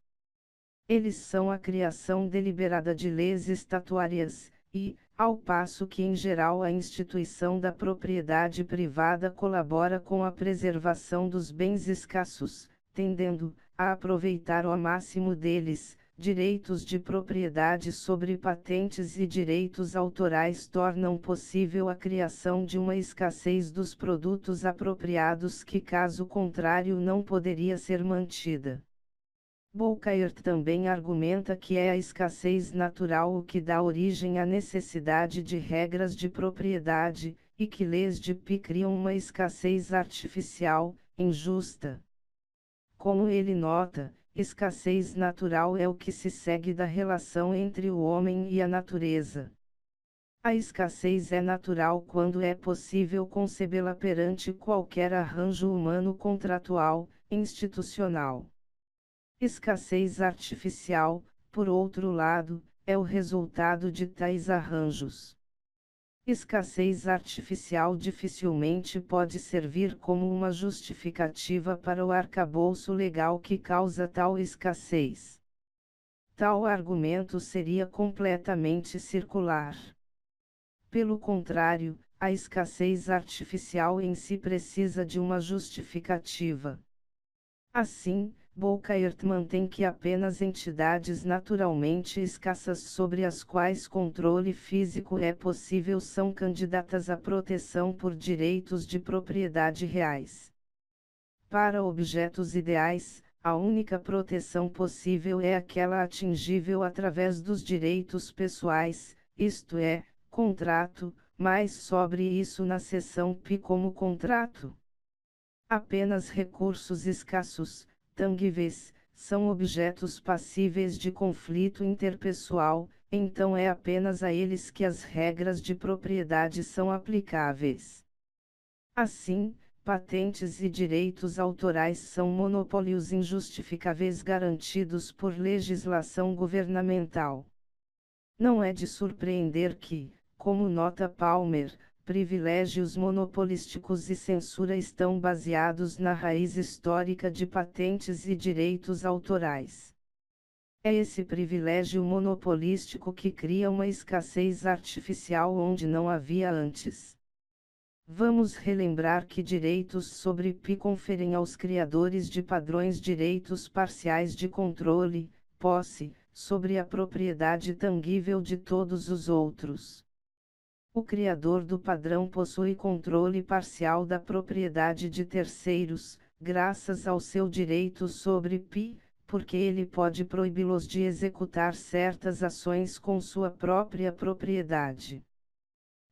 Eles são a criação deliberada de leis estatuárias, e, ao passo que em geral a instituição da propriedade privada colabora com a preservação dos bens escassos, tendendo a aproveitar ao máximo deles, direitos de propriedade sobre patentes e direitos autorais tornam possível a criação de uma escassez dos produtos apropriados que caso contrário não poderia ser mantida. Bourdieu também argumenta que é a escassez natural o que dá origem à necessidade de regras de propriedade, e que leis de Pi criam uma escassez artificial, injusta. Como ele nota, escassez natural é o que se segue da relação entre o homem e a natureza. A escassez é natural quando é possível concebê-la perante qualquer arranjo humano contratual, institucional. Escassez artificial, por outro lado, é o resultado de tais arranjos. Escassez artificial dificilmente pode servir como uma justificativa para o arcabouço legal que causa tal escassez. Tal argumento seria completamente circular. Pelo contrário, a escassez artificial em si precisa de uma justificativa. Assim, Bourdieu mantém que apenas entidades naturalmente escassas sobre as quais controle físico é possível são candidatas à proteção por direitos de propriedade reais. Para objetos ideais, a única proteção possível é aquela atingível através dos direitos pessoais, isto é, contrato, mais sobre isso na seção Pi como contrato. Apenas recursos escassos, tangíveis, são objetos passíveis de conflito interpessoal, então é apenas a eles que as regras de propriedade são aplicáveis. Assim, patentes e direitos autorais são monopólios injustificáveis garantidos por legislação governamental. Não é de surpreender que, como nota Palmer, privilégios monopolísticos e censura estão baseados na raiz histórica de patentes e direitos autorais. É esse privilégio monopolístico que cria uma escassez artificial onde não havia antes. Vamos relembrar que direitos sobre IP conferem aos criadores de padrões direitos parciais de controle, posse, sobre a propriedade tangível de todos os outros. O criador do padrão possui controle parcial da propriedade de terceiros, graças ao seu direito sobre IP, porque ele pode proibi-los de executar certas ações com sua própria propriedade.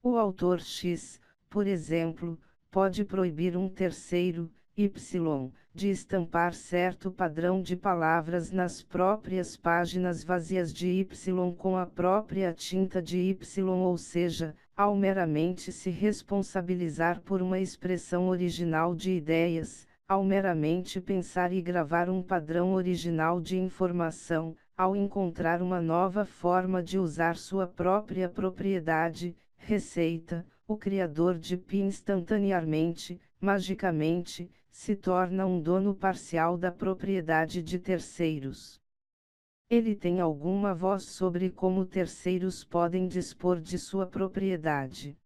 O autor X, por exemplo, pode proibir um terceiro, Y, de estampar certo padrão de palavras nas próprias páginas vazias de Y com a própria tinta de Y, ou seja, ao meramente se responsabilizar por uma expressão original de ideias, ao meramente pensar e gravar um padrão original de informação, ao encontrar uma nova forma de usar sua própria propriedade, receita, o criador de IP instantaneamente, magicamente, se torna um dono parcial da propriedade de terceiros. Ele tem alguma voz sobre como terceiros podem dispor de sua propriedade.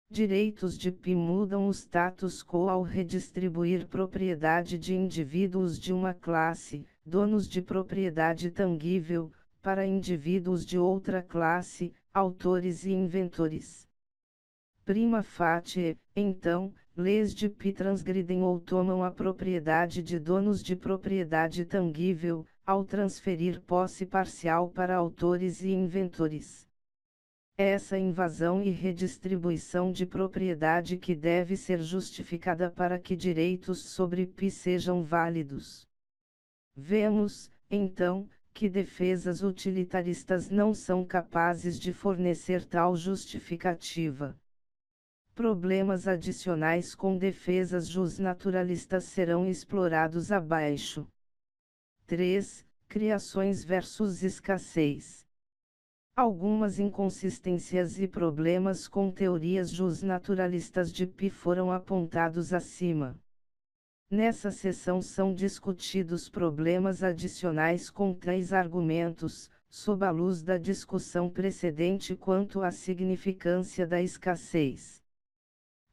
Direitos de IP mudam o status quo ao redistribuir propriedade de indivíduos de uma classe, donos de propriedade tangível, para indivíduos de outra classe, autores e inventores. Prima facie, então, leis de IP transgridem ou tomam a propriedade de donos de propriedade tangível, ao transferir posse parcial para autores e inventores. Essa invasão e redistribuição de propriedade que deve ser justificada para que direitos sobre IP sejam válidos. Vemos, então, que defesas utilitaristas não são capazes de fornecer tal justificativa. Problemas adicionais com defesas justnaturalistas serão explorados abaixo. 3. Criações versus escassez. Algumas inconsistências e problemas com teorias justnaturalistas de IP foram apontados acima. Nessa seção são discutidos problemas adicionais com 3 argumentos, sob a luz da discussão precedente quanto à significância da escassez.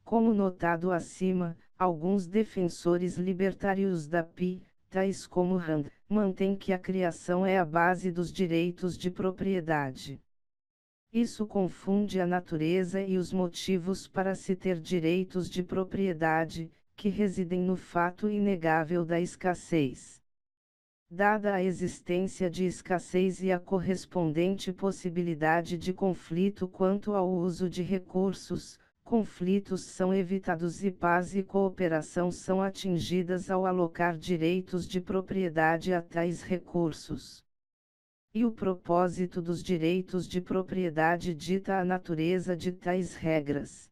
Como notado acima, alguns defensores libertários da IP, tais como Rand, mantêm que a criação é a base dos direitos de propriedade. Isso confunde a natureza e os motivos para se ter direitos de propriedade, que residem no fato inegável da escassez. Dada a existência de escassez e a correspondente possibilidade de conflito quanto ao uso de recursos, conflitos são evitados e paz e cooperação são atingidas ao alocar direitos de propriedade a tais recursos. E o propósito dos direitos de propriedade dita a natureza de tais regras.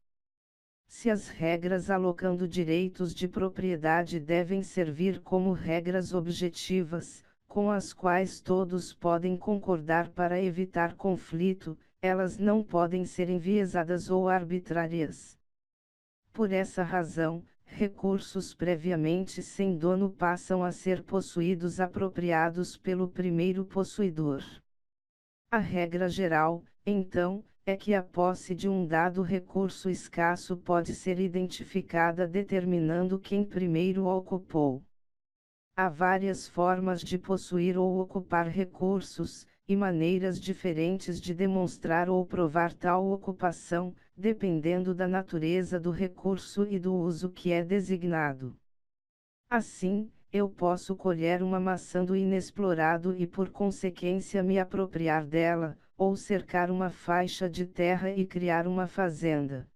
Se as regras alocando direitos de propriedade devem servir como regras objetivas, com as quais todos podem concordar para evitar conflito, elas não podem ser enviesadas ou arbitrárias. Por essa razão, recursos previamente sem dono passam a ser possuídos apropriados pelo primeiro possuidor. A regra geral, então, é que a posse de um dado recurso escasso pode ser identificada determinando quem primeiro o ocupou. Há várias formas de possuir ou ocupar recursos, e maneiras diferentes de demonstrar ou provar tal ocupação, dependendo da natureza do recurso e do uso que é designado. Assim, eu posso colher uma maçã do inexplorado e por consequência me apropriar dela, ou cercar uma faixa de terra e criar uma fazenda.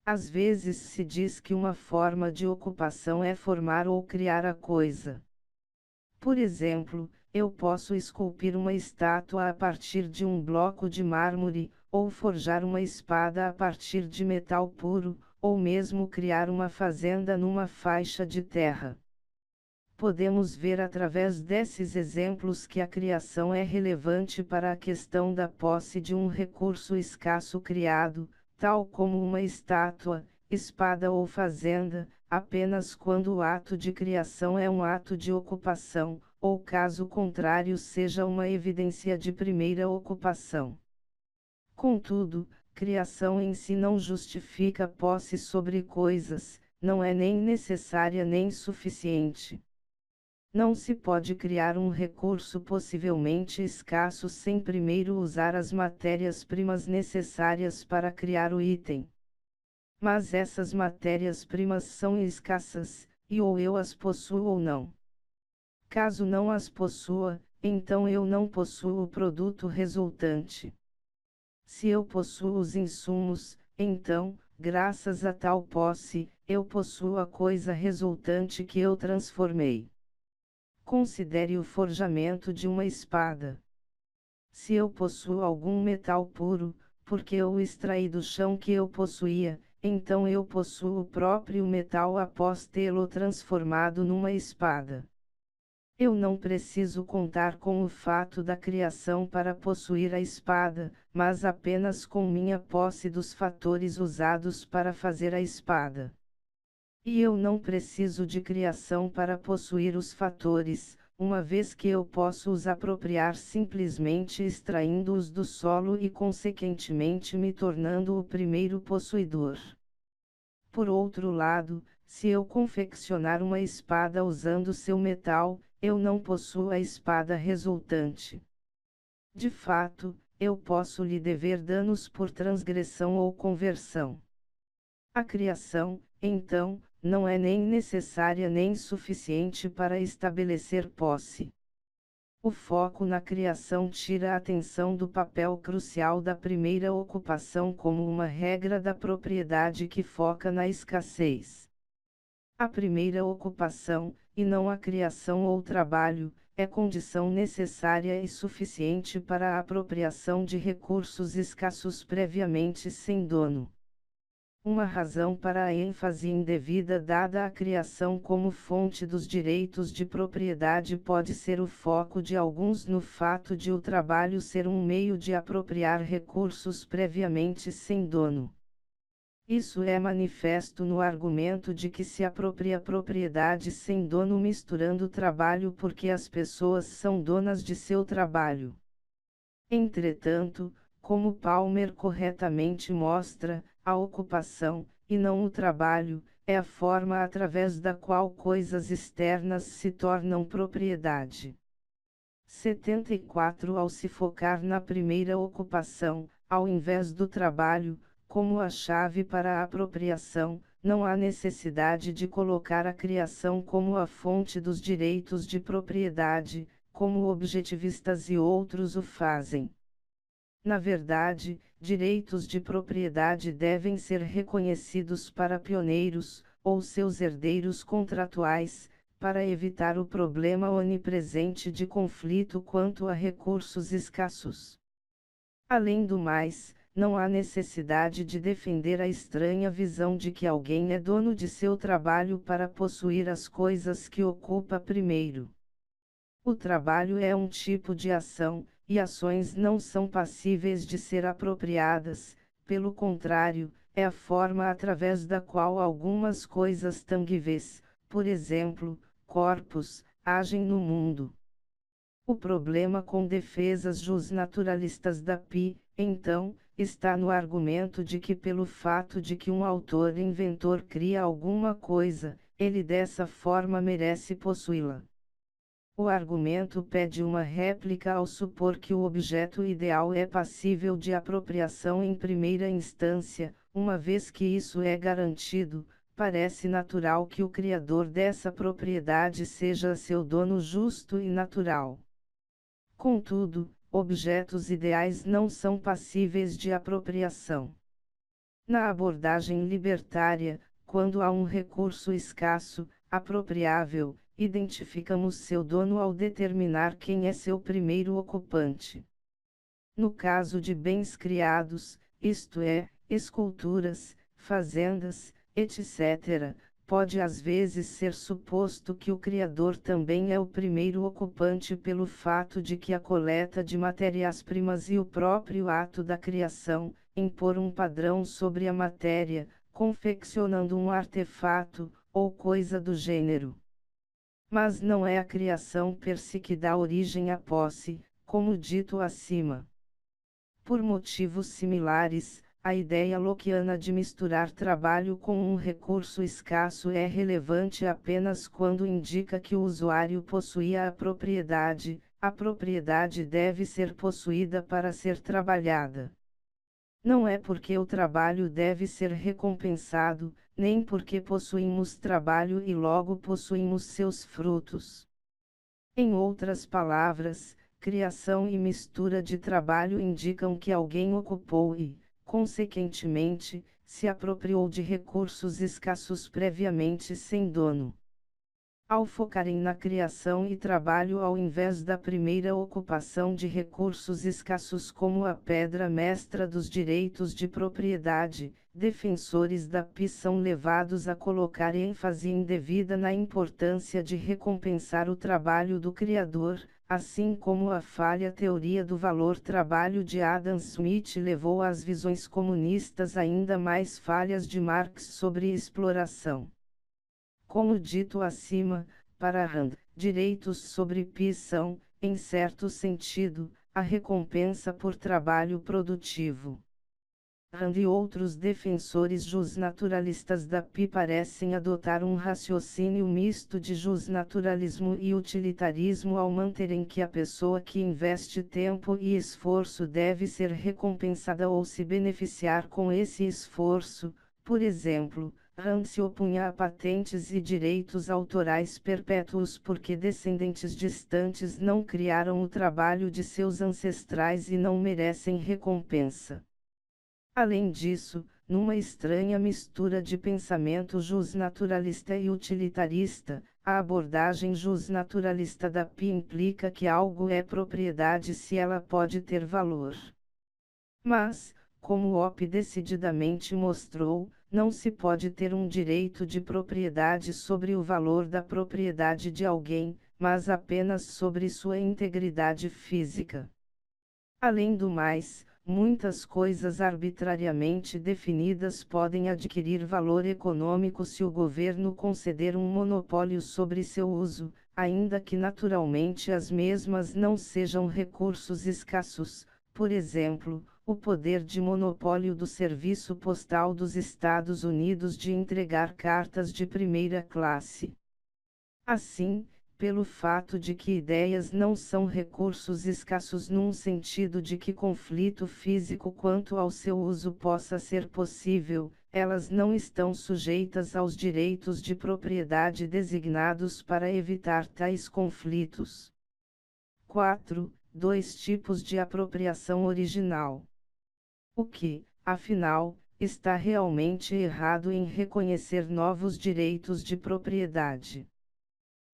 Às vezes se diz que uma forma de ocupação é formar ou criar a coisa. Por exemplo, eu posso esculpir uma estátua a partir de um bloco de mármore, ou forjar uma espada a partir de metal puro, ou mesmo criar uma fazenda numa faixa de terra. Podemos ver através desses exemplos que a criação é relevante para a questão da posse de um recurso escasso criado, tal como uma estátua, espada ou fazenda, apenas quando o ato de criação é um ato de ocupação, ou caso contrário seja uma evidência de primeira ocupação. Contudo, criação em si não justifica posse sobre coisas, não é nem necessária nem suficiente. Não se pode criar um recurso possivelmente escasso sem primeiro usar as matérias-primas necessárias para criar o item. Mas essas matérias-primas são escassas, e ou eu as possuo ou não. Caso não as possua, então eu não possuo o produto resultante. Se eu possuo os insumos, então, graças a tal posse, eu possuo a coisa resultante que eu transformei. Considere o forjamento de uma espada. Se eu possuo algum metal puro, porque eu o extraí do chão que eu possuía, então eu possuo o próprio metal após tê-lo transformado numa espada. Eu não preciso contar com o fato da criação para possuir a espada, mas apenas com minha posse dos fatores usados para fazer a espada. E eu não preciso de criação para possuir os fatores, uma vez que eu posso os apropriar simplesmente extraindo-os do solo e consequentemente me tornando o primeiro possuidor. Por outro lado, se eu confeccionar uma espada usando seu metal, eu não possuo a espada resultante. De fato, eu posso lhe dever danos por transgressão ou conversão. A criação, então, não é nem necessária nem suficiente para estabelecer posse. O foco na criação tira a atenção do papel crucial da primeira ocupação como uma regra da propriedade que foca na escassez. A primeira ocupação, e não a criação ou trabalho, é condição necessária e suficiente para a apropriação de recursos escassos previamente sem dono. Uma razão para a ênfase indevida dada à criação como fonte dos direitos de propriedade pode ser o foco de alguns no fato de o trabalho ser um meio de apropriar recursos previamente sem dono. Isso é manifesto no argumento de que se apropria propriedade sem dono misturando trabalho porque as pessoas são donas de seu trabalho. Entretanto, como Palmer corretamente mostra, a ocupação, e não o trabalho, é a forma através da qual coisas externas se tornam propriedade. 74 Ao se focar na primeira ocupação, ao invés do trabalho, como a chave para a apropriação, não há necessidade de colocar a criação como a fonte dos direitos de propriedade, como objetivistas e outros o fazem. Na verdade, direitos de propriedade devem ser reconhecidos para pioneiros, ou seus herdeiros contratuais, para evitar o problema onipresente de conflito quanto a recursos escassos. Além do mais, não há necessidade de defender a estranha visão de que alguém é dono de seu trabalho para possuir as coisas que ocupa primeiro. O trabalho é um tipo de ação, e ações não são passíveis de ser apropriadas, pelo contrário, é a forma através da qual algumas coisas tangíveis, por exemplo, corpos, agem no mundo. O problema com defesas justnaturalistas da PI, então, está no argumento de que pelo fato de que um autor-inventor cria alguma coisa, ele dessa forma merece possuí-la. O argumento pede uma réplica ao supor que o objeto ideal é passível de apropriação em primeira instância, uma vez que isso é garantido, parece natural que o criador dessa propriedade seja seu dono justo e natural. Contudo, objetos ideais não são passíveis de apropriação. Na abordagem libertária, quando há um recurso escasso, apropriável, identificamos seu dono ao determinar quem é seu primeiro ocupante. No caso de bens criados, isto é, esculturas, fazendas, etc., pode às vezes ser suposto que o criador também é o primeiro ocupante pelo fato de que a coleta de matérias-primas e o próprio ato da criação, impor um padrão sobre a matéria, confeccionando um artefato, ou coisa do gênero. Mas não é a criação per si que dá origem à posse, como dito acima. Por motivos similares, a ideia lockeana de misturar trabalho com um recurso escasso é relevante apenas quando indica que o usuário possuía a propriedade deve ser possuída para ser trabalhada. Não é porque o trabalho deve ser recompensado, nem porque possuímos trabalho e logo possuímos seus frutos. Em outras palavras, criação e mistura de trabalho indicam que alguém ocupou e, consequentemente, se apropriou de recursos escassos previamente sem dono. Ao focarem na criação e trabalho ao invés da primeira ocupação de recursos escassos como a pedra mestra dos direitos de propriedade, defensores da PI são levados a colocar ênfase indevida na importância de recompensar o trabalho do criador, assim como a falha teoria do valor-trabalho de Adam Smith levou às visões comunistas ainda mais falhas de Marx sobre exploração. Como dito acima, para Rand, direitos sobre PI são, em certo sentido, a recompensa por trabalho produtivo. Rand e outros defensores justnaturalistas da PI parecem adotar um raciocínio misto de justnaturalismo e utilitarismo ao manterem que a pessoa que investe tempo e esforço deve ser recompensada ou se beneficiar com esse esforço. Por exemplo, Rand se opunha a patentes e direitos autorais perpétuos porque descendentes distantes não criaram o trabalho de seus ancestrais e não merecem recompensa. Além disso, numa estranha mistura de pensamento justnaturalista e utilitarista, a abordagem justnaturalista da PI implica que algo é propriedade se ela pode ter valor. Mas, como Opp decididamente mostrou, não se pode ter um direito de propriedade sobre o valor da propriedade de alguém, mas apenas sobre sua integridade física. Além do mais, muitas coisas arbitrariamente definidas podem adquirir valor econômico se o governo conceder um monopólio sobre seu uso, ainda que naturalmente as mesmas não sejam recursos escassos. Por exemplo, o poder de monopólio do Serviço Postal dos Estados Unidos de entregar cartas de primeira classe. Assim, pelo fato de que ideias não são recursos escassos num sentido de que conflito físico quanto ao seu uso possa ser possível, elas não estão sujeitas aos direitos de propriedade designados para evitar tais conflitos. 4. Dois tipos de apropriação original. O que, afinal, está realmente errado em reconhecer novos direitos de propriedade?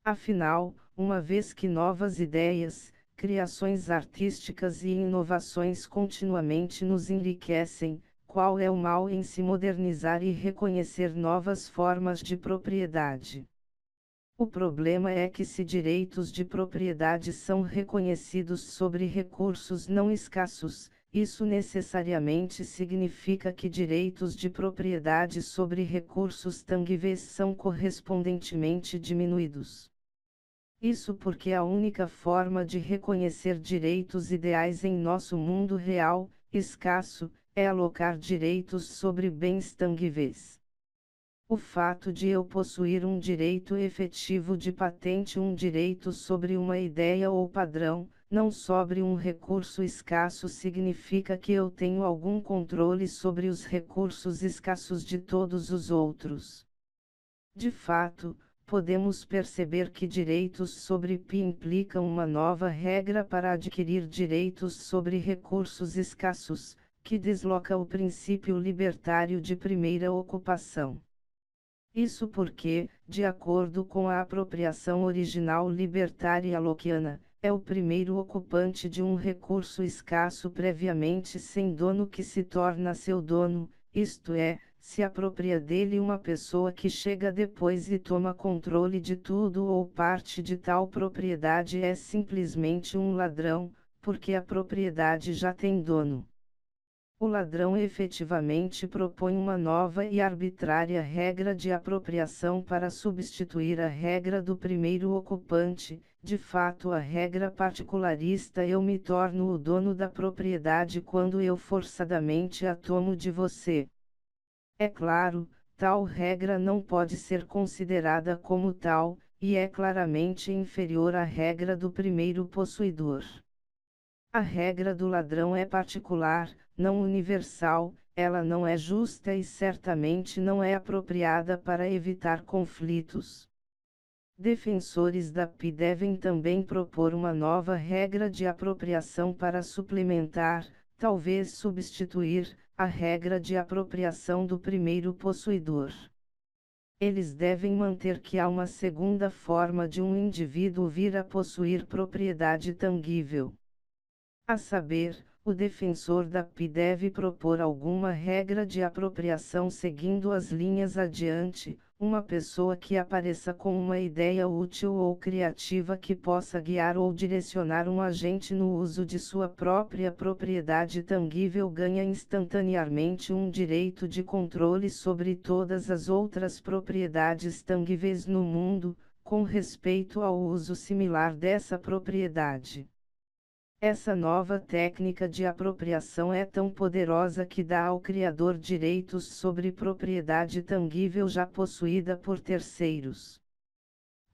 Afinal, uma vez que novas ideias, criações artísticas e inovações continuamente nos enriquecem, qual é o mal em se modernizar e reconhecer novas formas de propriedade? O problema é que se direitos de propriedade são reconhecidos sobre recursos não escassos, isso necessariamente significa que direitos de propriedade sobre recursos tangíveis são correspondentemente diminuídos. Isso porque a única forma de reconhecer direitos ideais em nosso mundo real, escasso, é alocar direitos sobre bens tangíveis. O fato de eu possuir um direito efetivo de patente, um direito sobre uma ideia ou padrão, não sobre um recurso escasso, significa que eu tenho algum controle sobre os recursos escassos de todos os outros. De fato, podemos perceber que direitos sobre PI implicam uma nova regra para adquirir direitos sobre recursos escassos, que desloca o princípio libertário de primeira ocupação. Isso porque, de acordo com a apropriação original libertária lockeana, é o primeiro ocupante de um recurso escasso previamente sem dono que se torna seu dono, isto é, se apropria dele uma pessoa que chega depois e toma controle de tudo ou parte de tal propriedade é simplesmente um ladrão, porque a propriedade já tem dono. O ladrão efetivamente propõe uma nova e arbitrária regra de apropriação para substituir a regra do primeiro ocupante, de fato a regra particularista: eu me torno o dono da propriedade quando eu forçadamente a tomo de você. É claro, tal regra não pode ser considerada como tal, e é claramente inferior à regra do primeiro possuidor. A regra do ladrão é particular, não universal, ela não é justa e certamente não é apropriada para evitar conflitos. Defensores da PI devem também propor uma nova regra de apropriação para suplementar, talvez substituir, a regra de apropriação do primeiro possuidor. Eles devem manter que há uma segunda forma de um indivíduo vir a possuir propriedade tangível. A saber, o defensor da PI deve propor alguma regra de apropriação seguindo as linhas adiante, uma pessoa que apareça com uma ideia útil ou criativa que possa guiar ou direcionar um agente no uso de sua própria propriedade tangível ganha instantaneamente um direito de controle sobre todas as outras propriedades tangíveis no mundo, com respeito ao uso similar dessa propriedade. Essa nova técnica de apropriação é tão poderosa que dá ao criador direitos sobre propriedade tangível já possuída por terceiros.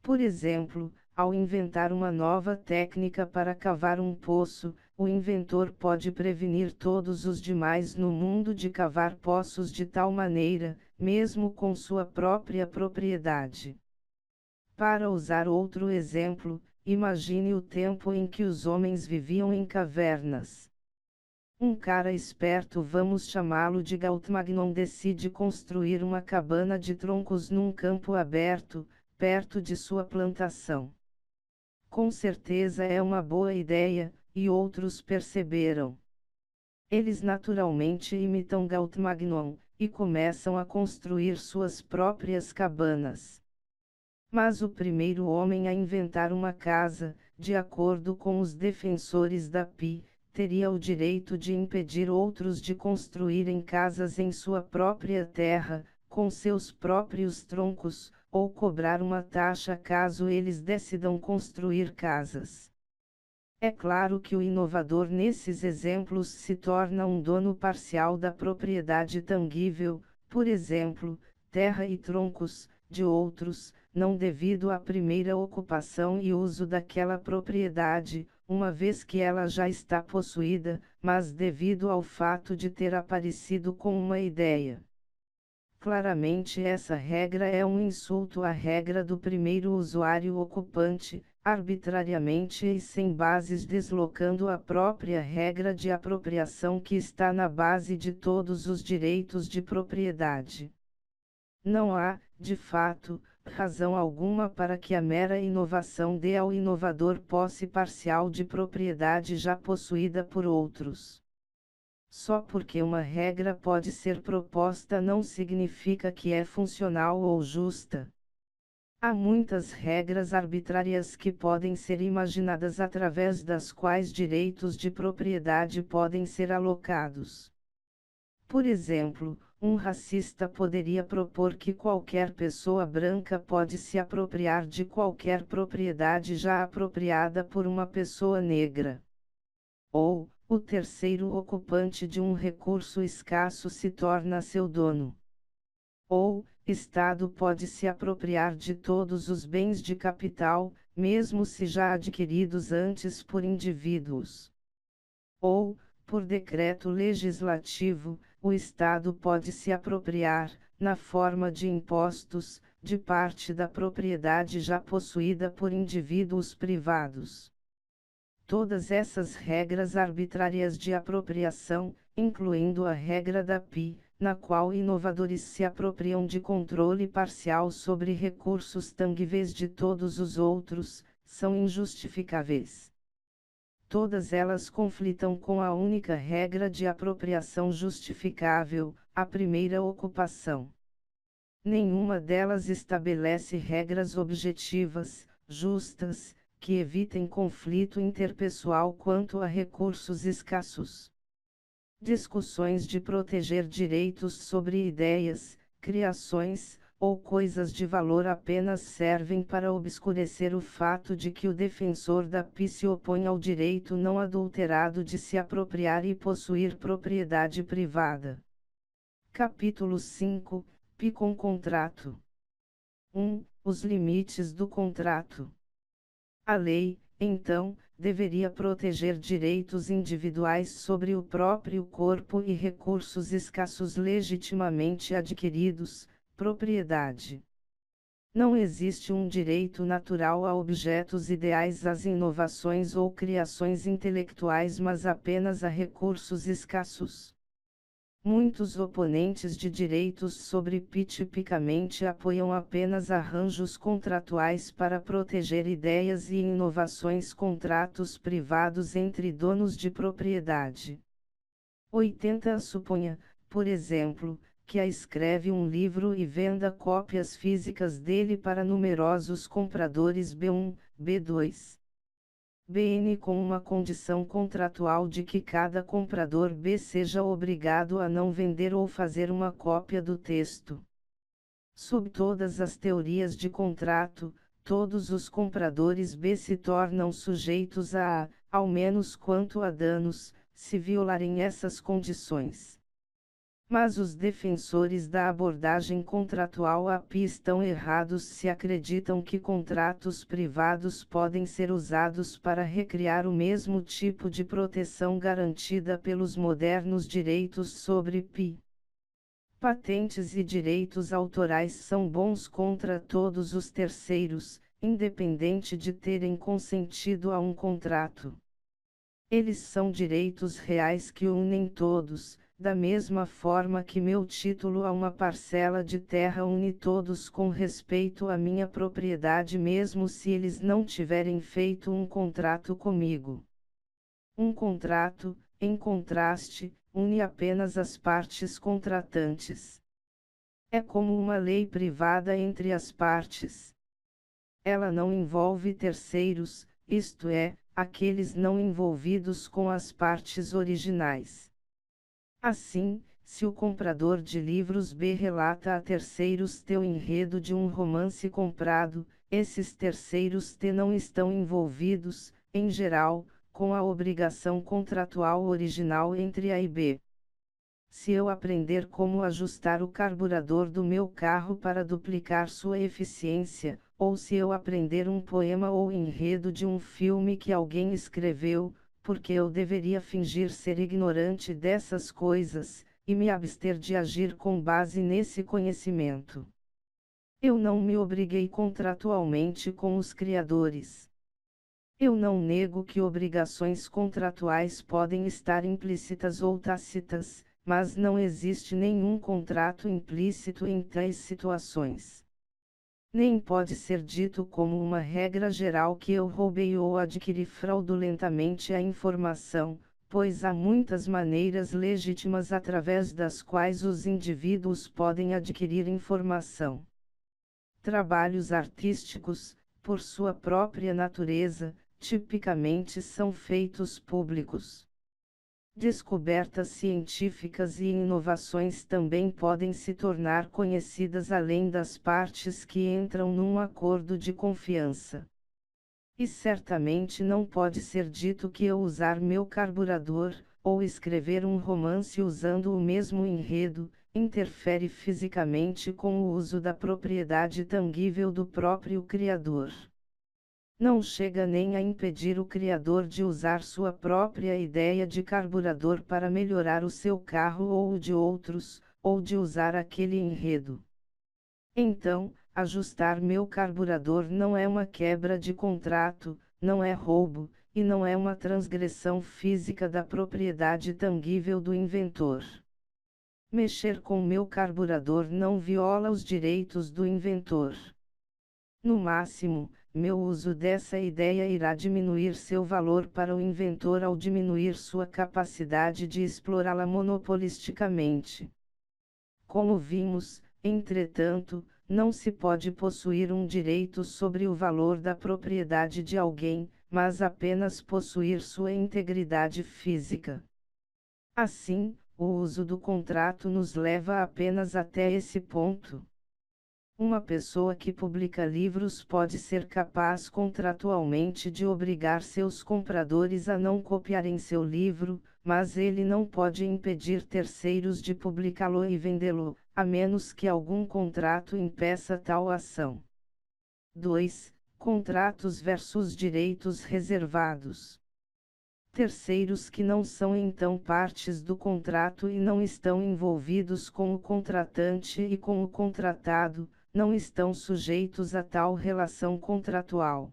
Por exemplo, ao inventar uma nova técnica para cavar um poço, o inventor pode prevenir todos os demais no mundo de cavar poços de tal maneira, mesmo com sua própria propriedade. Para usar outro exemplo, imagine o tempo em que os homens viviam em cavernas. Um cara esperto, vamos chamá-lo de Gautmagnon, decide construir uma cabana de troncos num campo aberto, perto de sua plantação. Com certeza é uma boa ideia, e outros perceberam. Eles naturalmente imitam Gautmagnon, e começam a construir suas próprias cabanas. Mas o primeiro homem a inventar uma casa, de acordo com os defensores da PI, teria o direito de impedir outros de construírem casas em sua própria terra, com seus próprios troncos, ou cobrar uma taxa caso eles decidam construir casas. É claro que o inovador nesses exemplos se torna um dono parcial da propriedade tangível, por exemplo, terra e troncos, de outros, não devido à primeira ocupação e uso daquela propriedade, uma vez que ela já está possuída, mas devido ao fato de ter aparecido com uma ideia. Claramente essa regra é um insulto à regra do primeiro usuário ocupante, arbitrariamente e sem bases, deslocando a própria regra de apropriação que está na base de todos os direitos de propriedade. Não há, de fato, razão alguma para que a mera inovação dê ao inovador posse parcial de propriedade já possuída por outros. Só porque uma regra pode ser proposta não significa que é funcional ou justa. Há muitas regras arbitrárias que podem ser imaginadas através das quais direitos de propriedade podem ser alocados. Por exemplo, um racista poderia propor que qualquer pessoa branca pode se apropriar de qualquer propriedade já apropriada por uma pessoa negra. Ou, o terceiro ocupante de um recurso escasso se torna seu dono. Ou, Estado pode se apropriar de todos os bens de capital, mesmo se já adquiridos antes por indivíduos. Ou, por decreto legislativo, o Estado pode se apropriar, na forma de impostos, de parte da propriedade já possuída por indivíduos privados. Todas essas regras arbitrárias de apropriação, incluindo a regra da PI, na qual inovadores se apropriam de controle parcial sobre recursos tangíveis de todos os outros, são injustificáveis. Todas elas conflitam com a única regra de apropriação justificável, a primeira ocupação. Nenhuma delas estabelece regras objetivas, justas, que evitem conflito interpessoal quanto a recursos escassos. Discussões de proteger direitos sobre ideias, criações, ou coisas de valor apenas servem para obscurecer o fato de que o defensor da PI se opõe ao direito não adulterado de se apropriar e possuir propriedade privada. Capítulo 5 – PI com contrato. 1. Os limites do contrato. A lei, então, deveria proteger direitos individuais sobre o próprio corpo e recursos escassos legitimamente adquiridos, propriedade. Não existe um direito natural a objetos ideais, às inovações ou criações intelectuais, mas apenas a recursos escassos. Muitos oponentes de direitos sobre PI tipicamente apoiam apenas arranjos contratuais para proteger ideias e inovações, contratos privados entre donos de propriedade. 80. Suponha, por exemplo, que a escreve um livro e venda cópias físicas dele para numerosos compradores B1, B2. BN com uma condição contratual de que cada comprador B seja obrigado a não vender ou fazer uma cópia do texto. Sob todas as teorias de contrato, todos os compradores B se tornam sujeitos ao menos quanto a danos, se violarem essas condições. Mas os defensores da abordagem contratual API estão errados se acreditam que contratos privados podem ser usados para recriar o mesmo tipo de proteção garantida pelos modernos direitos sobre PI. Patentes e direitos autorais são bons contra todos os terceiros, independente de terem consentido a um contrato. Eles são direitos reais que unem todos, da mesma forma que meu título a uma parcela de terra une todos com respeito à minha propriedade, mesmo se eles não tiverem feito um contrato comigo. Um contrato, em contraste, une apenas as partes contratantes. É como uma lei privada entre as partes. Ela não envolve terceiros, isto é, aqueles não envolvidos com as partes originais. Assim, se o comprador de livros B relata a terceiros T o enredo de um romance comprado, esses terceiros T não estão envolvidos, em geral, com a obrigação contratual original entre A e B. Se eu aprender como ajustar o carburador do meu carro para duplicar sua eficiência, ou se eu aprender um poema ou enredo de um filme que alguém escreveu, porque eu deveria fingir ser ignorante dessas coisas, e me abster de agir com base nesse conhecimento. Eu não me obriguei contratualmente com os criadores. Eu não nego que obrigações contratuais podem estar implícitas ou tácitas, mas não existe nenhum contrato implícito em tais situações. Nem pode ser dito como uma regra geral que eu roubei ou adquiri fraudulentamente a informação, pois há muitas maneiras legítimas através das quais os indivíduos podem adquirir informação. Trabalhos artísticos, por sua própria natureza, tipicamente são feitos públicos. Descobertas científicas e inovações também podem se tornar conhecidas além das partes que entram num acordo de confiança. E certamente não pode ser dito que eu usar meu carburador, ou escrever um romance usando o mesmo enredo, interfere fisicamente com o uso da propriedade tangível do próprio criador. Não chega nem a impedir o criador de usar sua própria ideia de carburador para melhorar o seu carro ou o de outros, ou de usar aquele enredo. Então, ajustar meu carburador não é uma quebra de contrato, não é roubo, e não é uma transgressão física da propriedade tangível do inventor. Mexer com meu carburador não viola os direitos do inventor. No máximo, meu uso dessa ideia irá diminuir seu valor para o inventor ao diminuir sua capacidade de explorá-la monopolisticamente. Como vimos, entretanto, não se pode possuir um direito sobre o valor da propriedade de alguém, mas apenas possuir sua integridade física. Assim, o uso do contrato nos leva apenas até esse ponto. Uma pessoa que publica livros pode ser capaz contratualmente de obrigar seus compradores a não copiarem seu livro, mas ele não pode impedir terceiros de publicá-lo e vendê-lo, a menos que algum contrato impeça tal ação. 2. Contratos versus direitos reservados. Terceiros que não são então partes do contrato e não estão envolvidos com o contratante e com o contratado, não estão sujeitos a tal relação contratual.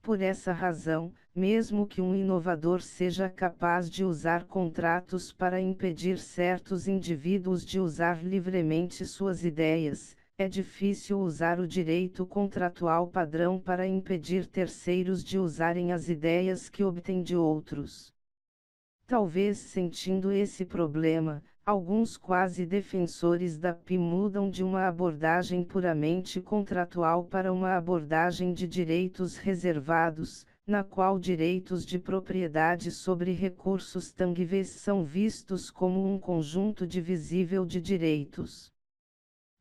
Por essa razão, mesmo que um inovador seja capaz de usar contratos para impedir certos indivíduos de usar livremente suas ideias, é difícil usar o direito contratual padrão para impedir terceiros de usarem as ideias que obtêm de outros. Talvez sentindo esse problema, alguns quase defensores da PI mudam de uma abordagem puramente contratual para uma abordagem de direitos reservados, na qual direitos de propriedade sobre recursos tangíveis são vistos como um conjunto divisível de direitos.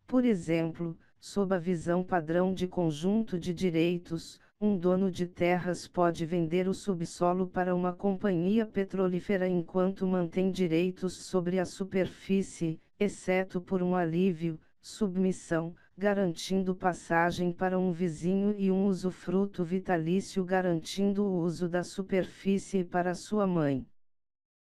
Por exemplo, sob a visão padrão de conjunto de direitos, um dono de terras pode vender o subsolo para uma companhia petrolífera enquanto mantém direitos sobre a superfície, exceto por um alívio, submissão, garantindo passagem para um vizinho e um usufruto vitalício garantindo o uso da superfície para sua mãe.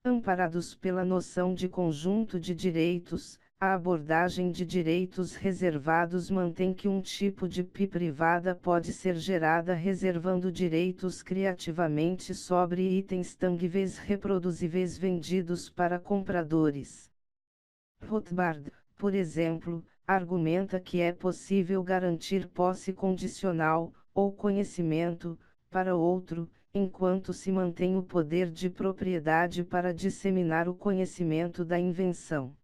Amparados pela noção de conjunto de direitos, a abordagem de direitos reservados mantém que um tipo de PI privada pode ser gerada reservando direitos criativamente sobre itens tangíveis reproduzíveis vendidos para compradores. Rothbard, por exemplo, argumenta que é possível garantir posse condicional, ou conhecimento, para outro, enquanto se mantém o poder de propriedade para disseminar o conhecimento da invenção.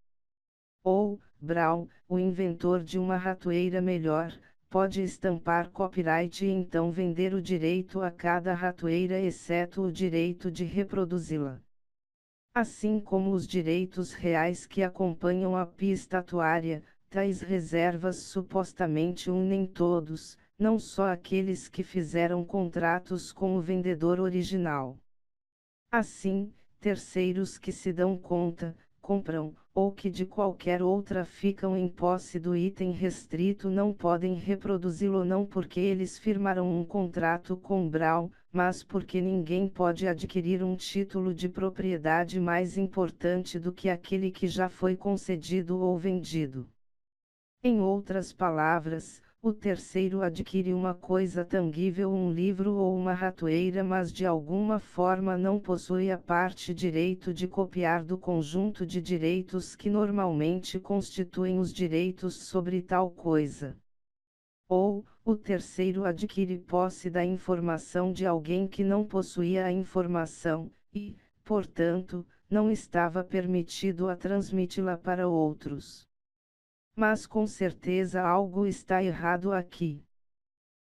Ou, Brown, o inventor de uma ratoeira melhor, pode estampar copyright e então vender o direito a cada ratoeira exceto o direito de reproduzi-la. Assim como os direitos reais que acompanham a PI estatuária, tais reservas supostamente unem todos, não só aqueles que fizeram contratos com o vendedor original. Assim, terceiros que se dão conta, compram, ou que de qualquer outra ficam em posse do item restrito não podem reproduzi-lo não porque eles firmaram um contrato com Brown, mas porque ninguém pode adquirir um título de propriedade mais importante do que aquele que já foi concedido ou vendido. Em outras palavras, o terceiro adquire uma coisa tangível, um livro ou uma ratoeira, mas de alguma forma não possui a parte direito de copiar do conjunto de direitos que normalmente constituem os direitos sobre tal coisa. Ou, o terceiro adquire posse da informação de alguém que não possuía a informação, e, portanto, não estava permitido a transmiti-la para outros. Mas com certeza algo está errado aqui.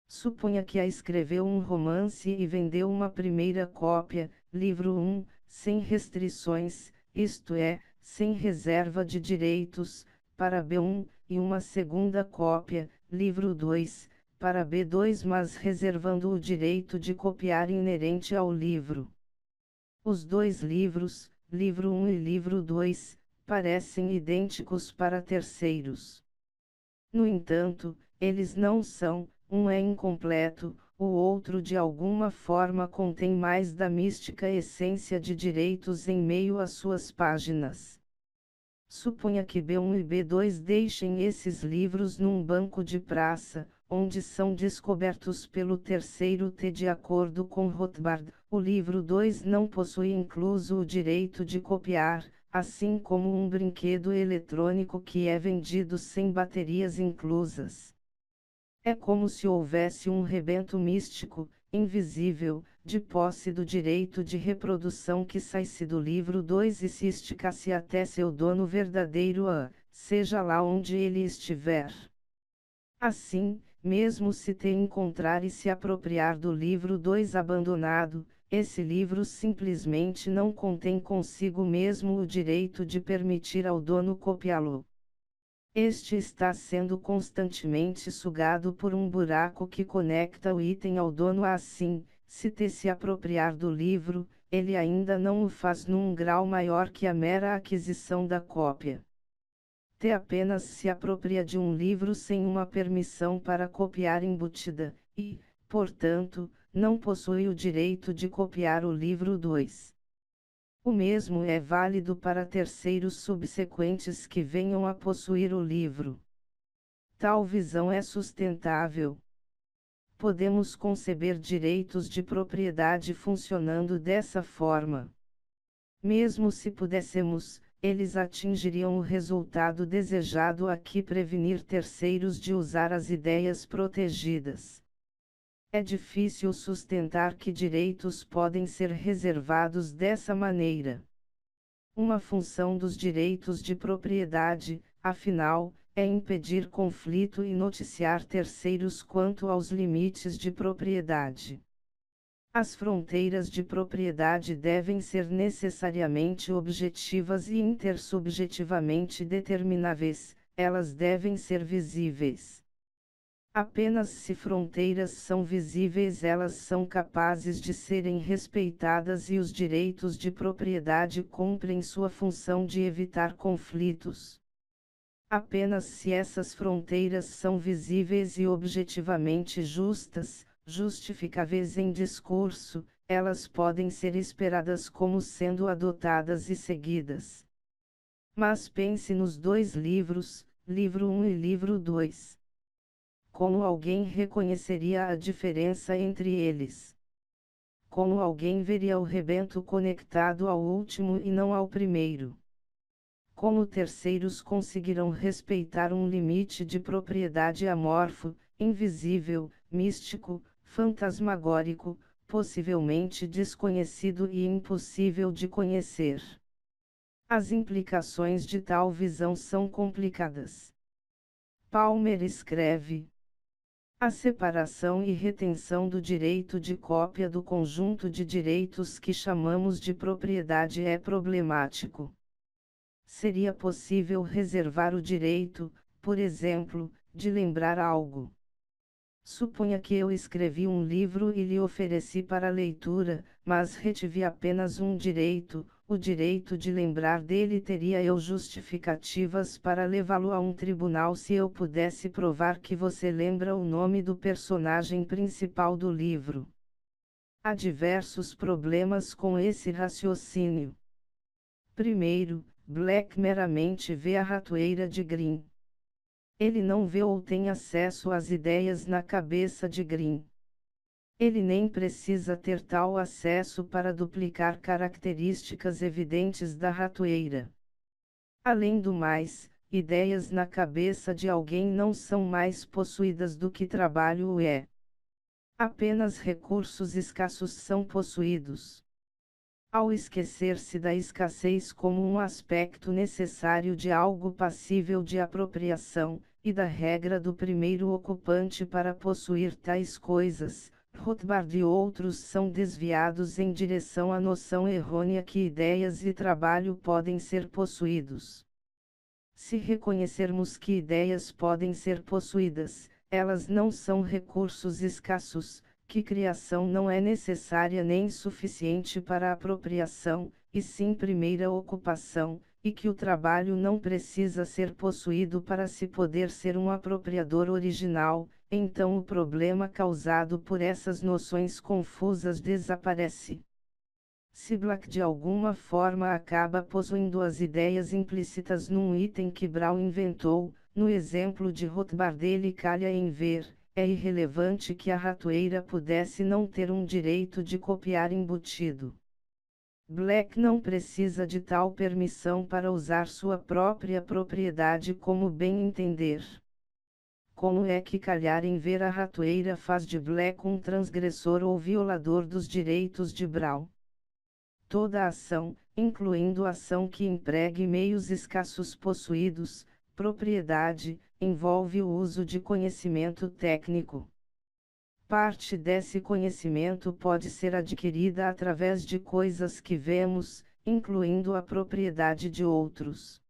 Suponha que escreveu um romance e vendeu uma primeira cópia, livro 1, sem restrições, isto é, sem reserva de direitos, para B1, e uma segunda cópia, livro 2, para B2, mas reservando o direito de copiar inerente ao livro. Os dois livros, livro 1 e livro 2, parecem idênticos para terceiros. No entanto, eles não são, um é incompleto, o outro de alguma forma contém mais da mística essência de direitos em meio às suas páginas. Suponha que B1 e B2 deixem esses livros num banco de praça, onde são descobertos pelo terceiro T. De acordo com Rothbard, o livro 2 não possui incluso o direito de copiar, assim como um brinquedo eletrônico que é vendido sem baterias inclusas. É como se houvesse um rebento místico, invisível, de posse do direito de reprodução que sai-se do livro 2 e se esticasse até seu dono verdadeiro seja lá onde ele estiver. Assim, mesmo se te encontrar e se apropriar do livro 2 abandonado, esse livro simplesmente não contém consigo mesmo o direito de permitir ao dono copiá-lo. Este está sendo constantemente sugado por um buraco que conecta o item ao dono. Assim, se te se apropriar do livro, ele ainda não o faz num grau maior que a mera aquisição da cópia. Te apenas se apropria de um livro sem uma permissão para copiar embutida, e, portanto, não possui o direito de copiar o livro 2. O mesmo é válido para terceiros subsequentes que venham a possuir o livro. Tal visão é sustentável. Podemos conceber direitos de propriedade funcionando dessa forma. Mesmo se pudéssemos, eles atingiriam o resultado desejado aqui: prevenir terceiros de usar as ideias protegidas. É difícil sustentar que direitos podem ser reservados dessa maneira. Uma função dos direitos de propriedade, afinal, é impedir conflito e noticiar terceiros quanto aos limites de propriedade. As fronteiras de propriedade devem ser necessariamente objetivas e intersubjetivamente determináveis, elas devem ser visíveis. Apenas se fronteiras são visíveis elas são capazes de serem respeitadas e os direitos de propriedade cumprem sua função de evitar conflitos. Apenas se essas fronteiras são visíveis e objetivamente justas, justificáveis em discurso, elas podem ser esperadas como sendo adotadas e seguidas. Mas pense nos dois livros, livro 1 e livro 2. Como alguém reconheceria a diferença entre eles? Como alguém veria o rebento conectado ao último e não ao primeiro? Como terceiros conseguirão respeitar um limite de propriedade amorfo, invisível, místico, fantasmagórico, possivelmente desconhecido e impossível de conhecer? As implicações de tal visão são complicadas. Palmer escreve: a separação e retenção do direito de cópia do conjunto de direitos que chamamos de propriedade é problemático. Seria possível reservar o direito, por exemplo, de lembrar algo. Suponha que eu escrevi um livro e lhe ofereci para leitura, mas retive apenas um direito, o direito de lembrar dele. Teria eu justificativas para levá-lo a um tribunal se eu pudesse provar que você lembra o nome do personagem principal do livro? Há diversos problemas com esse raciocínio. Primeiro, Black meramente vê a ratoeira de Grimm. Ele não vê ou tem acesso às ideias na cabeça de Grimm. Ele nem precisa ter tal acesso para duplicar características evidentes da ratoeira. Além do mais, ideias na cabeça de alguém não são mais possuídas do que trabalho o é. Apenas recursos escassos são possuídos. Ao esquecer-se da escassez como um aspecto necessário de algo passível de apropriação, e da regra do primeiro ocupante para possuir tais coisas, Rothbard e outros são desviados em direção à noção errônea que ideias e trabalho podem ser possuídos. Se reconhecermos que ideias podem ser possuídas, elas não são recursos escassos, que criação não é necessária nem suficiente para apropriação, e sim primeira ocupação, e que o trabalho não precisa ser possuído para se poder ser um apropriador original, então o problema causado por essas noções confusas desaparece. Se Black de alguma forma acaba possuindo as ideias implícitas num item que Brown inventou, no exemplo de Rothbard ele calha em ver, é irrelevante que a ratoeira pudesse não ter um direito de copiar embutido. Black não precisa de tal permissão para usar sua própria propriedade como bem entender. Como é que calhar em ver a ratoeira faz de Black um transgressor ou violador dos direitos de Brown? Toda ação, incluindo ação que empregue meios escassos possuídos, Propriedade envolve o uso de conhecimento técnico. Parte desse conhecimento pode ser adquirida através de coisas que vemos, incluindo a propriedade de outros.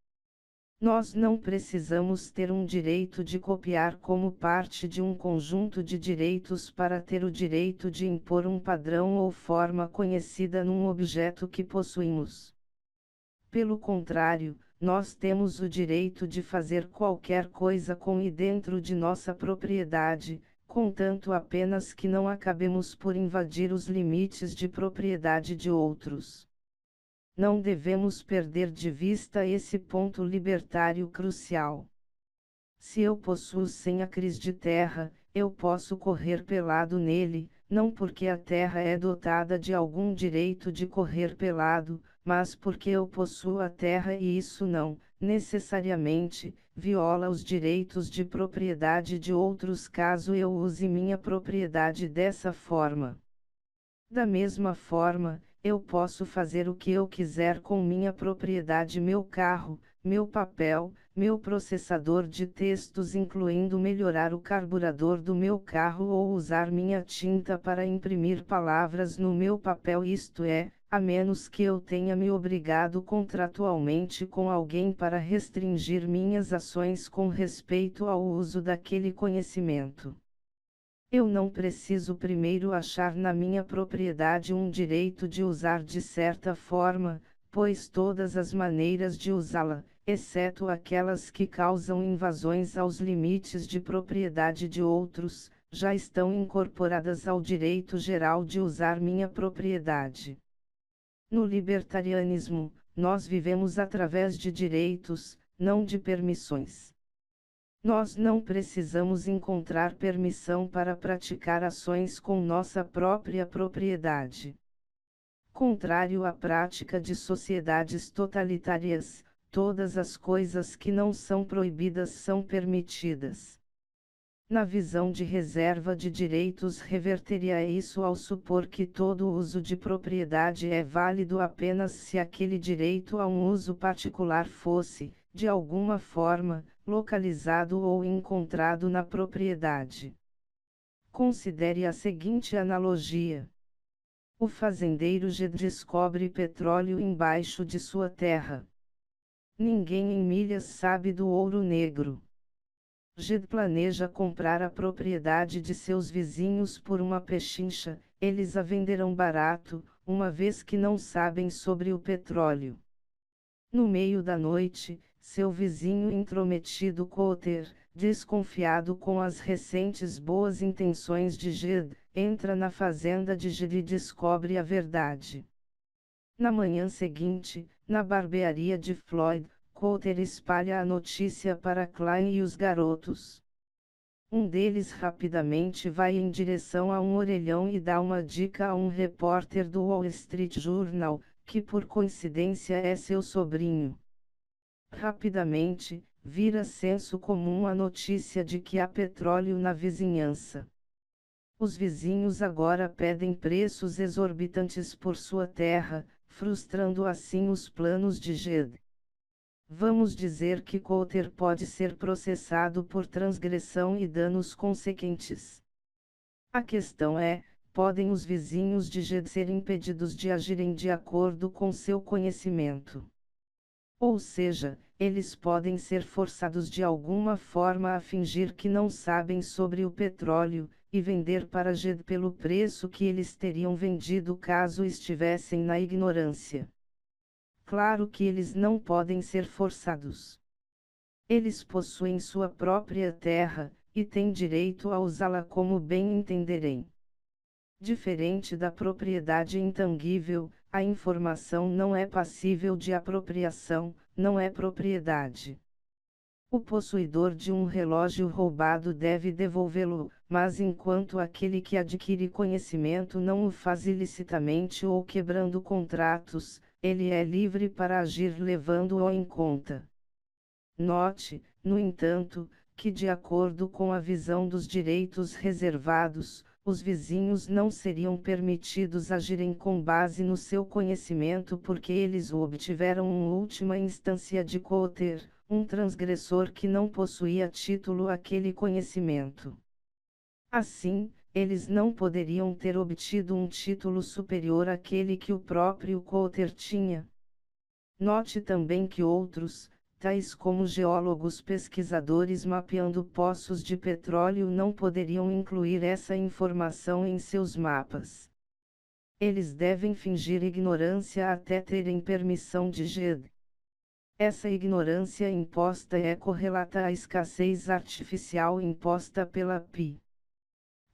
Nós não precisamos ter um direito de copiar como parte de um conjunto de direitos para ter o direito de impor um padrão ou forma conhecida num objeto que possuímos. Pelo contrário, nós temos o direito de fazer qualquer coisa com e dentro de nossa propriedade, contanto apenas que não acabemos por invadir os limites de propriedade de outros. Não devemos perder de vista esse ponto libertário crucial. Se eu possuo 100 acres de terra, eu posso correr pelado nele, não porque a terra é dotada de algum direito de correr pelado, mas porque eu possuo a terra e isso não, necessariamente, viola os direitos de propriedade de outros caso eu use minha propriedade dessa forma. Da mesma forma, eu posso fazer o que eu quiser com minha propriedade, meu carro, meu papel, meu processador de textos, incluindo melhorar o carburador do meu carro ou usar minha tinta para imprimir palavras no meu papel, isto é, a menos que eu tenha me obrigado contratualmente com alguém para restringir minhas ações com respeito ao uso daquele conhecimento. Eu não preciso primeiro achar na minha propriedade um direito de usar de certa forma, pois todas as maneiras de usá-la, exceto aquelas que causam invasões aos limites de propriedade de outros, já estão incorporadas ao direito geral de usar minha propriedade. No libertarianismo, nós vivemos através de direitos, não de permissões. Nós não precisamos encontrar permissão para praticar ações com nossa própria propriedade. Contrário à prática de sociedades totalitárias, todas as coisas que não são proibidas são permitidas. Na visão de reserva de direitos, reverteria isso ao supor que todo uso de propriedade é válido apenas se aquele direito a um uso particular fosse, de alguma forma, localizado ou encontrado na propriedade. Considere a seguinte analogia. O fazendeiro descobre petróleo embaixo de sua terra. Ninguém em milhas sabe do ouro negro. Planeja comprar a propriedade de seus vizinhos por uma pechincha, eles a venderão barato, uma vez que não sabem sobre o petróleo. No meio da noite, seu vizinho intrometido Cotter, desconfiado com as recentes boas intenções de Jed, entra na fazenda de Jed e descobre a verdade. Na manhã seguinte, na barbearia de Floyd, Cotter espalha a notícia para Klein e os garotos. Um deles rapidamente vai em direção a um orelhão e dá uma dica a um repórter do Wall Street Journal, que por coincidência é seu sobrinho. Rapidamente, vira senso comum a notícia de que há petróleo na vizinhança. Os vizinhos agora pedem preços exorbitantes por sua terra, frustrando assim os planos de Jed. Vamos dizer que Cotter pode ser processado por transgressão e danos consequentes. A questão é, podem os vizinhos de Jed ser impedidos de agirem de acordo com seu conhecimento? Ou seja, eles podem ser forçados de alguma forma a fingir que não sabem sobre o petróleo, e vender para Jed pelo preço que eles teriam vendido caso estivessem na ignorância. Claro que eles não podem ser forçados. Eles possuem sua própria terra, e têm direito a usá-la como bem entenderem. Diferente da propriedade intangível, a informação não é passível de apropriação, não é propriedade. O possuidor de um relógio roubado deve devolvê-lo, mas enquanto aquele que adquire conhecimento não o faz ilicitamente ou quebrando contratos, ele é livre para agir levando-o em conta. Note, no entanto, que de acordo com a visão dos direitos reservados, os vizinhos não seriam permitidos agirem com base no seu conhecimento porque eles o obtiveram em última instância de Cotter, um transgressor que não possuía título àquele conhecimento. Assim, eles não poderiam ter obtido um título superior àquele que o próprio Coulter tinha. Note também que outros, tais como geólogos pesquisadores mapeando poços de petróleo, não poderiam incluir essa informação em seus mapas. Eles devem fingir ignorância até terem permissão de GED. Essa ignorância imposta é correlata à escassez artificial imposta pela PI.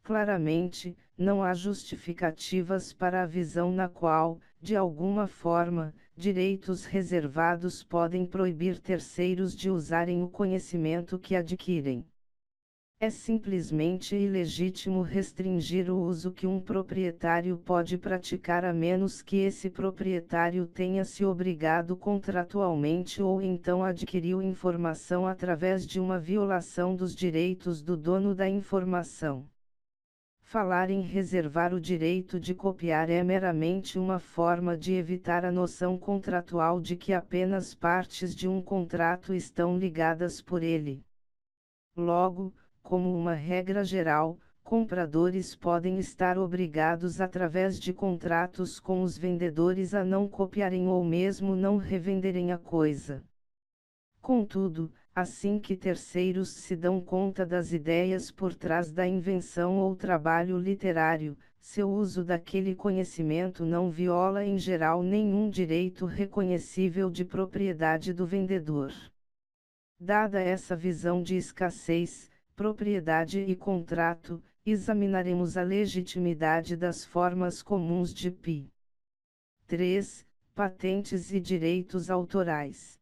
Claramente, não há justificativas para a visão na qual, de alguma forma, direitos reservados podem proibir terceiros de usarem o conhecimento que adquirem. É simplesmente ilegítimo restringir o uso que um proprietário pode praticar a menos que esse proprietário tenha se obrigado contratualmente ou então adquiriu informação através de uma violação dos direitos do dono da informação. Falar em reservar o direito de copiar é meramente uma forma de evitar a noção contratual de que apenas partes de um contrato estão ligadas por ele. Logo, como uma regra geral, compradores podem estar obrigados através de contratos com os vendedores a não copiarem ou mesmo não revenderem a coisa. Contudo, assim que terceiros se dão conta das ideias por trás da invenção ou trabalho literário, seu uso daquele conhecimento não viola em geral nenhum direito reconhecível de propriedade do vendedor. Dada essa visão de escassez, propriedade e contrato, examinaremos a legitimidade das formas comuns de PI. 3. Patentes e direitos autorais.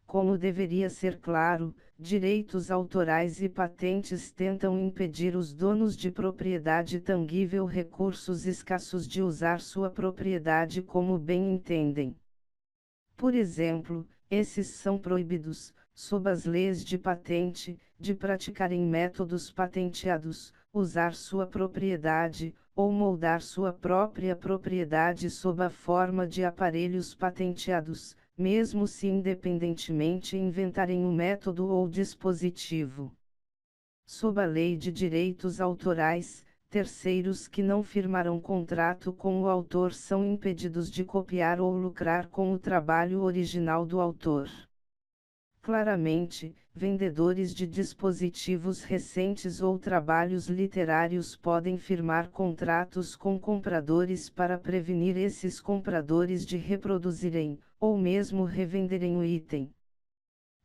Como deveria ser claro, direitos autorais e patentes tentam impedir os donos de propriedade tangível recursos escassos de usar sua propriedade como bem entendem. Por exemplo, esses são proibidos, sob as leis de patente, de praticarem métodos patenteados, usar sua propriedade, ou moldar sua própria propriedade sob a forma de aparelhos patenteados, mesmo se independentemente inventarem o método ou dispositivo. Sob a Lei de Direitos Autorais, terceiros que não firmaram contrato com o autor são impedidos de copiar ou lucrar com o trabalho original do autor. Claramente, vendedores de dispositivos recentes ou trabalhos literários podem firmar contratos com compradores para prevenir esses compradores de reproduzirem, ou mesmo revenderem o item.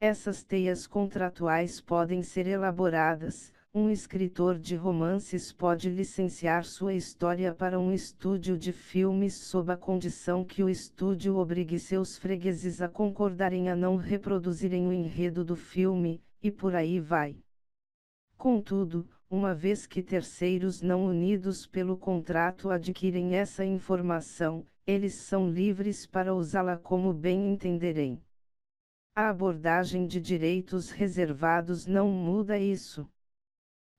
Essas teias contratuais podem ser elaboradas. Um escritor de romances pode licenciar sua história para um estúdio de filmes sob a condição que o estúdio obrigue seus fregueses a concordarem a não reproduzirem o enredo do filme, e por aí vai. Contudo, uma vez que terceiros não unidos pelo contrato adquirem essa informação, eles são livres para usá-la como bem entenderem. A abordagem de direitos reservados não muda isso.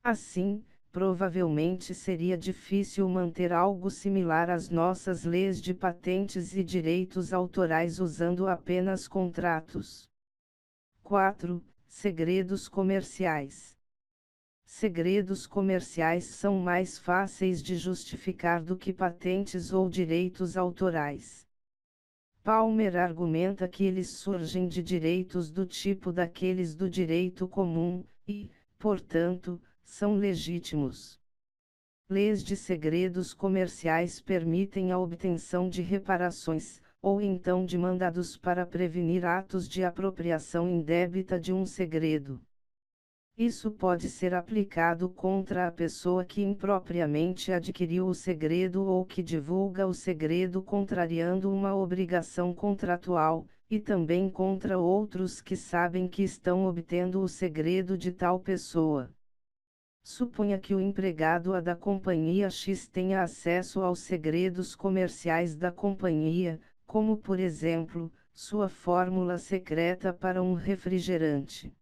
Assim, provavelmente seria difícil manter algo similar às nossas leis de patentes e direitos autorais usando apenas contratos. 4. Segredos comerciais. Segredos comerciais são mais fáceis de justificar do que patentes ou direitos autorais. Palmer argumenta que eles surgem de direitos do tipo daqueles do direito comum, e, portanto, são legítimos. Leis de segredos comerciais permitem a obtenção de reparações, ou então de mandados para prevenir atos de apropriação indébita de um segredo. Isso pode ser aplicado contra a pessoa que impropriamente adquiriu o segredo ou que divulga o segredo contrariando uma obrigação contratual, e também contra outros que sabem que estão obtendo o segredo de tal pessoa. Suponha que o empregado da companhia X tenha acesso aos segredos comerciais da companhia, como por exemplo, sua fórmula secreta para um refrigerante.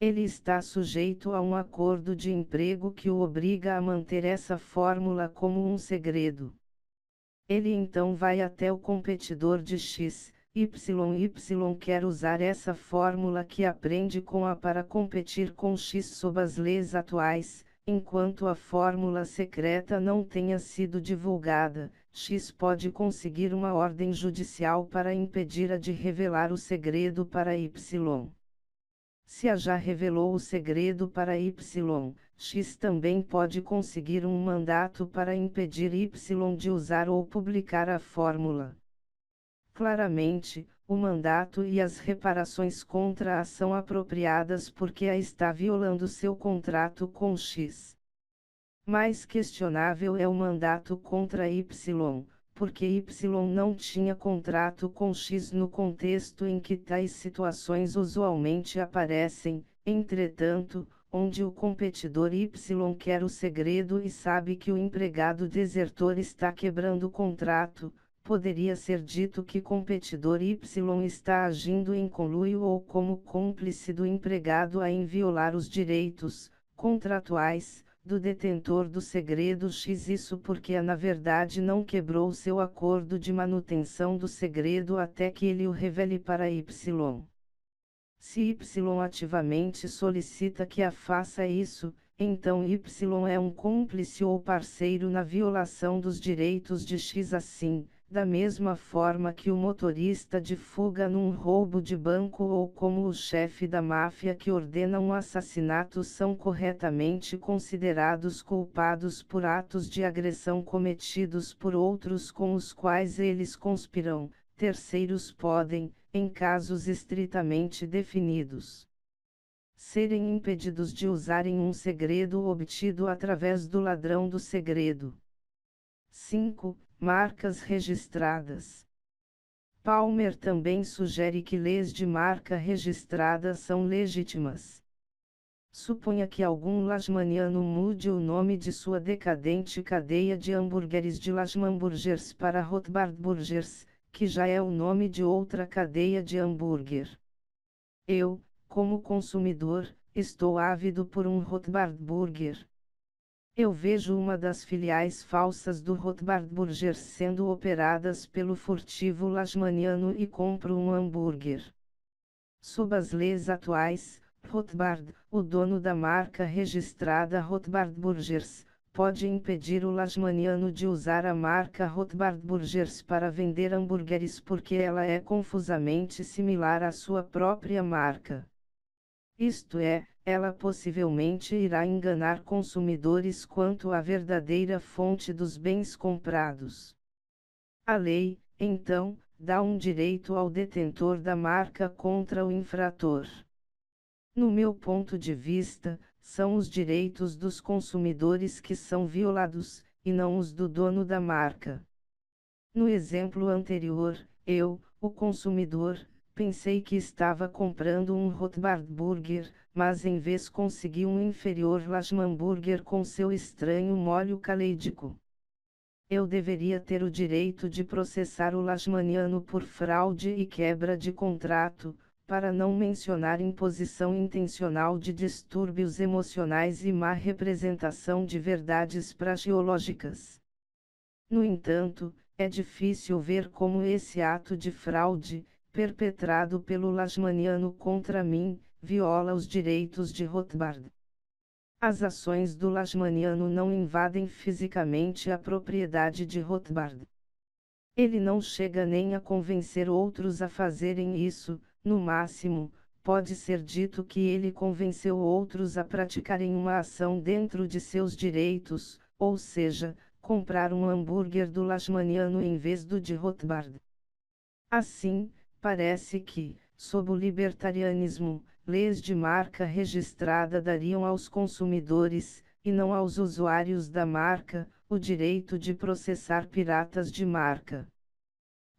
Ele está sujeito a um acordo de emprego que o obriga a manter essa fórmula como um segredo. Ele então vai até o competidor de X, Y quer usar essa fórmula que aprende com A para competir com X sob as leis atuais, enquanto a fórmula secreta não tenha sido divulgada. X pode conseguir uma ordem judicial para impedir-a de revelar o segredo para Y. Se A já revelou o segredo para Y, X também pode conseguir um mandato para impedir Y de usar ou publicar a fórmula. Claramente, o mandato e as reparações contra A são apropriadas porque A está violando seu contrato com X. Mais questionável é o mandato contra Y, porque Y não tinha contrato com X no contexto em que tais situações usualmente aparecem. Entretanto, onde o competidor Y quer o segredo e sabe que o empregado desertor está quebrando o contrato, poderia ser dito que competidor Y está agindo em conluio ou como cúmplice do empregado em violar os direitos contratuais do detentor do segredo X. Isso porque na verdade não quebrou seu acordo de manutenção do segredo até que ele o revele para Y. Se Y ativamente solicita que A faça isso, então Y é um cúmplice ou parceiro na violação dos direitos de X. Assim, da mesma forma que o motorista de fuga num roubo de banco ou como o chefe da máfia que ordena um assassinato são corretamente considerados culpados por atos de agressão cometidos por outros com os quais eles conspiram, terceiros podem, em casos estritamente definidos, serem impedidos de usarem um segredo obtido através do ladrão do segredo. 5. Marcas registradas. Palmer também sugere que leis de marca registrada são legítimas. Suponha que algum Lachmaniano mude o nome de sua decadente cadeia de hambúrgueres de Lachman Burgers para Rothbard Burgers, que já é o nome de outra cadeia de hambúrguer. Eu, como consumidor, estou ávido por um Rothbard Burger. Eu vejo uma das filiais falsas do Rothbard Burgers sendo operadas pelo furtivo Lachmaniano e compro um hambúrguer. Sob as leis atuais, Rothbard, o dono da marca registrada Rothbard Burgers, pode impedir o Lachmaniano de usar a marca Rothbard Burgers para vender hambúrgueres porque ela é confusamente similar à sua própria marca. Isto é, ela possivelmente irá enganar consumidores quanto à verdadeira fonte dos bens comprados. A lei, então, dá um direito ao detentor da marca contra o infrator. No meu ponto de vista, são os direitos dos consumidores que são violados, e não os do dono da marca. No exemplo anterior, eu, o consumidor, pensei que estava comprando um Rothbard Burger, mas em vez consegui um inferior Lachman Burger com seu estranho molho caleidico. Eu deveria ter o direito de processar o Lachmaniano por fraude e quebra de contrato, para não mencionar imposição intencional de distúrbios emocionais e má representação de verdades praxeológicas. No entanto, é difícil ver como esse ato de fraude, perpetrado pelo Lachmaniano contra mim, viola os direitos de Rothbard. As ações do Lachmaniano não invadem fisicamente a propriedade de Rothbard. Ele não chega nem a convencer outros a fazerem isso, no máximo, pode ser dito que ele convenceu outros a praticarem uma ação dentro de seus direitos, ou seja, comprar um hambúrguer do Lachmaniano em vez do de Rothbard. Assim, parece que, sob o libertarianismo, leis de marca registrada dariam aos consumidores, e não aos usuários da marca, o direito de processar piratas de marca.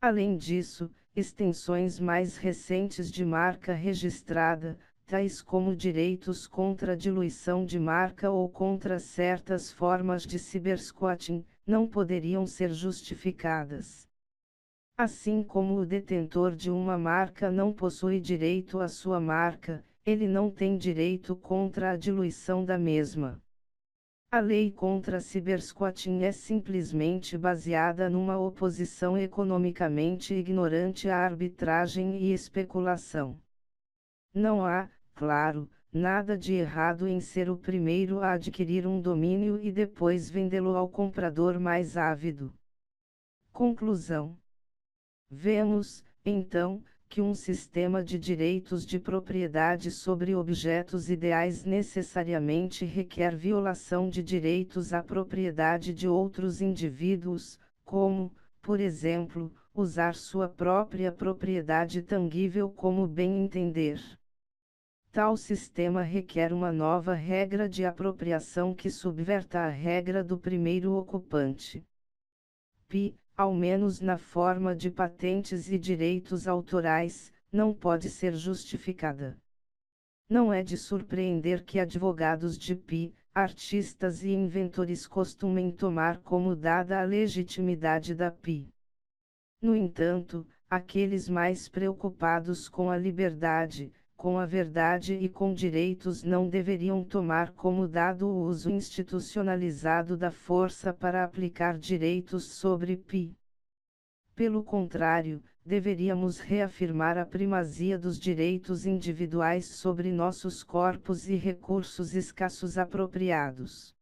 Além disso, extensões mais recentes de marca registrada, tais como direitos contra a diluição de marca ou contra certas formas de cybersquatting, não poderiam ser justificadas. Assim como o detentor de uma marca não possui direito à sua marca, ele não tem direito contra a diluição da mesma. A lei contra cybersquatting é simplesmente baseada numa oposição economicamente ignorante à arbitragem e especulação. Não há, claro, nada de errado em ser o primeiro a adquirir um domínio e depois vendê-lo ao comprador mais ávido. Conclusão. Vemos, então, que um sistema de direitos de propriedade sobre objetos ideais necessariamente requer violação de direitos à propriedade de outros indivíduos, como, por exemplo, usar sua própria propriedade tangível como bem entender. Tal sistema requer uma nova regra de apropriação que subverta a regra do primeiro ocupante. Ao menos na forma de patentes e direitos autorais, não pode ser justificada. Não é de surpreender que advogados de artistas e inventores costumem tomar como dada a legitimidade da No entanto, aqueles mais preocupados com a liberdade, com a verdade e com direitos não deveriam tomar como dado o uso institucionalizado da força para aplicar direitos sobre Pelo contrário, deveríamos reafirmar a primazia dos direitos individuais sobre nossos corpos e recursos escassos apropriados.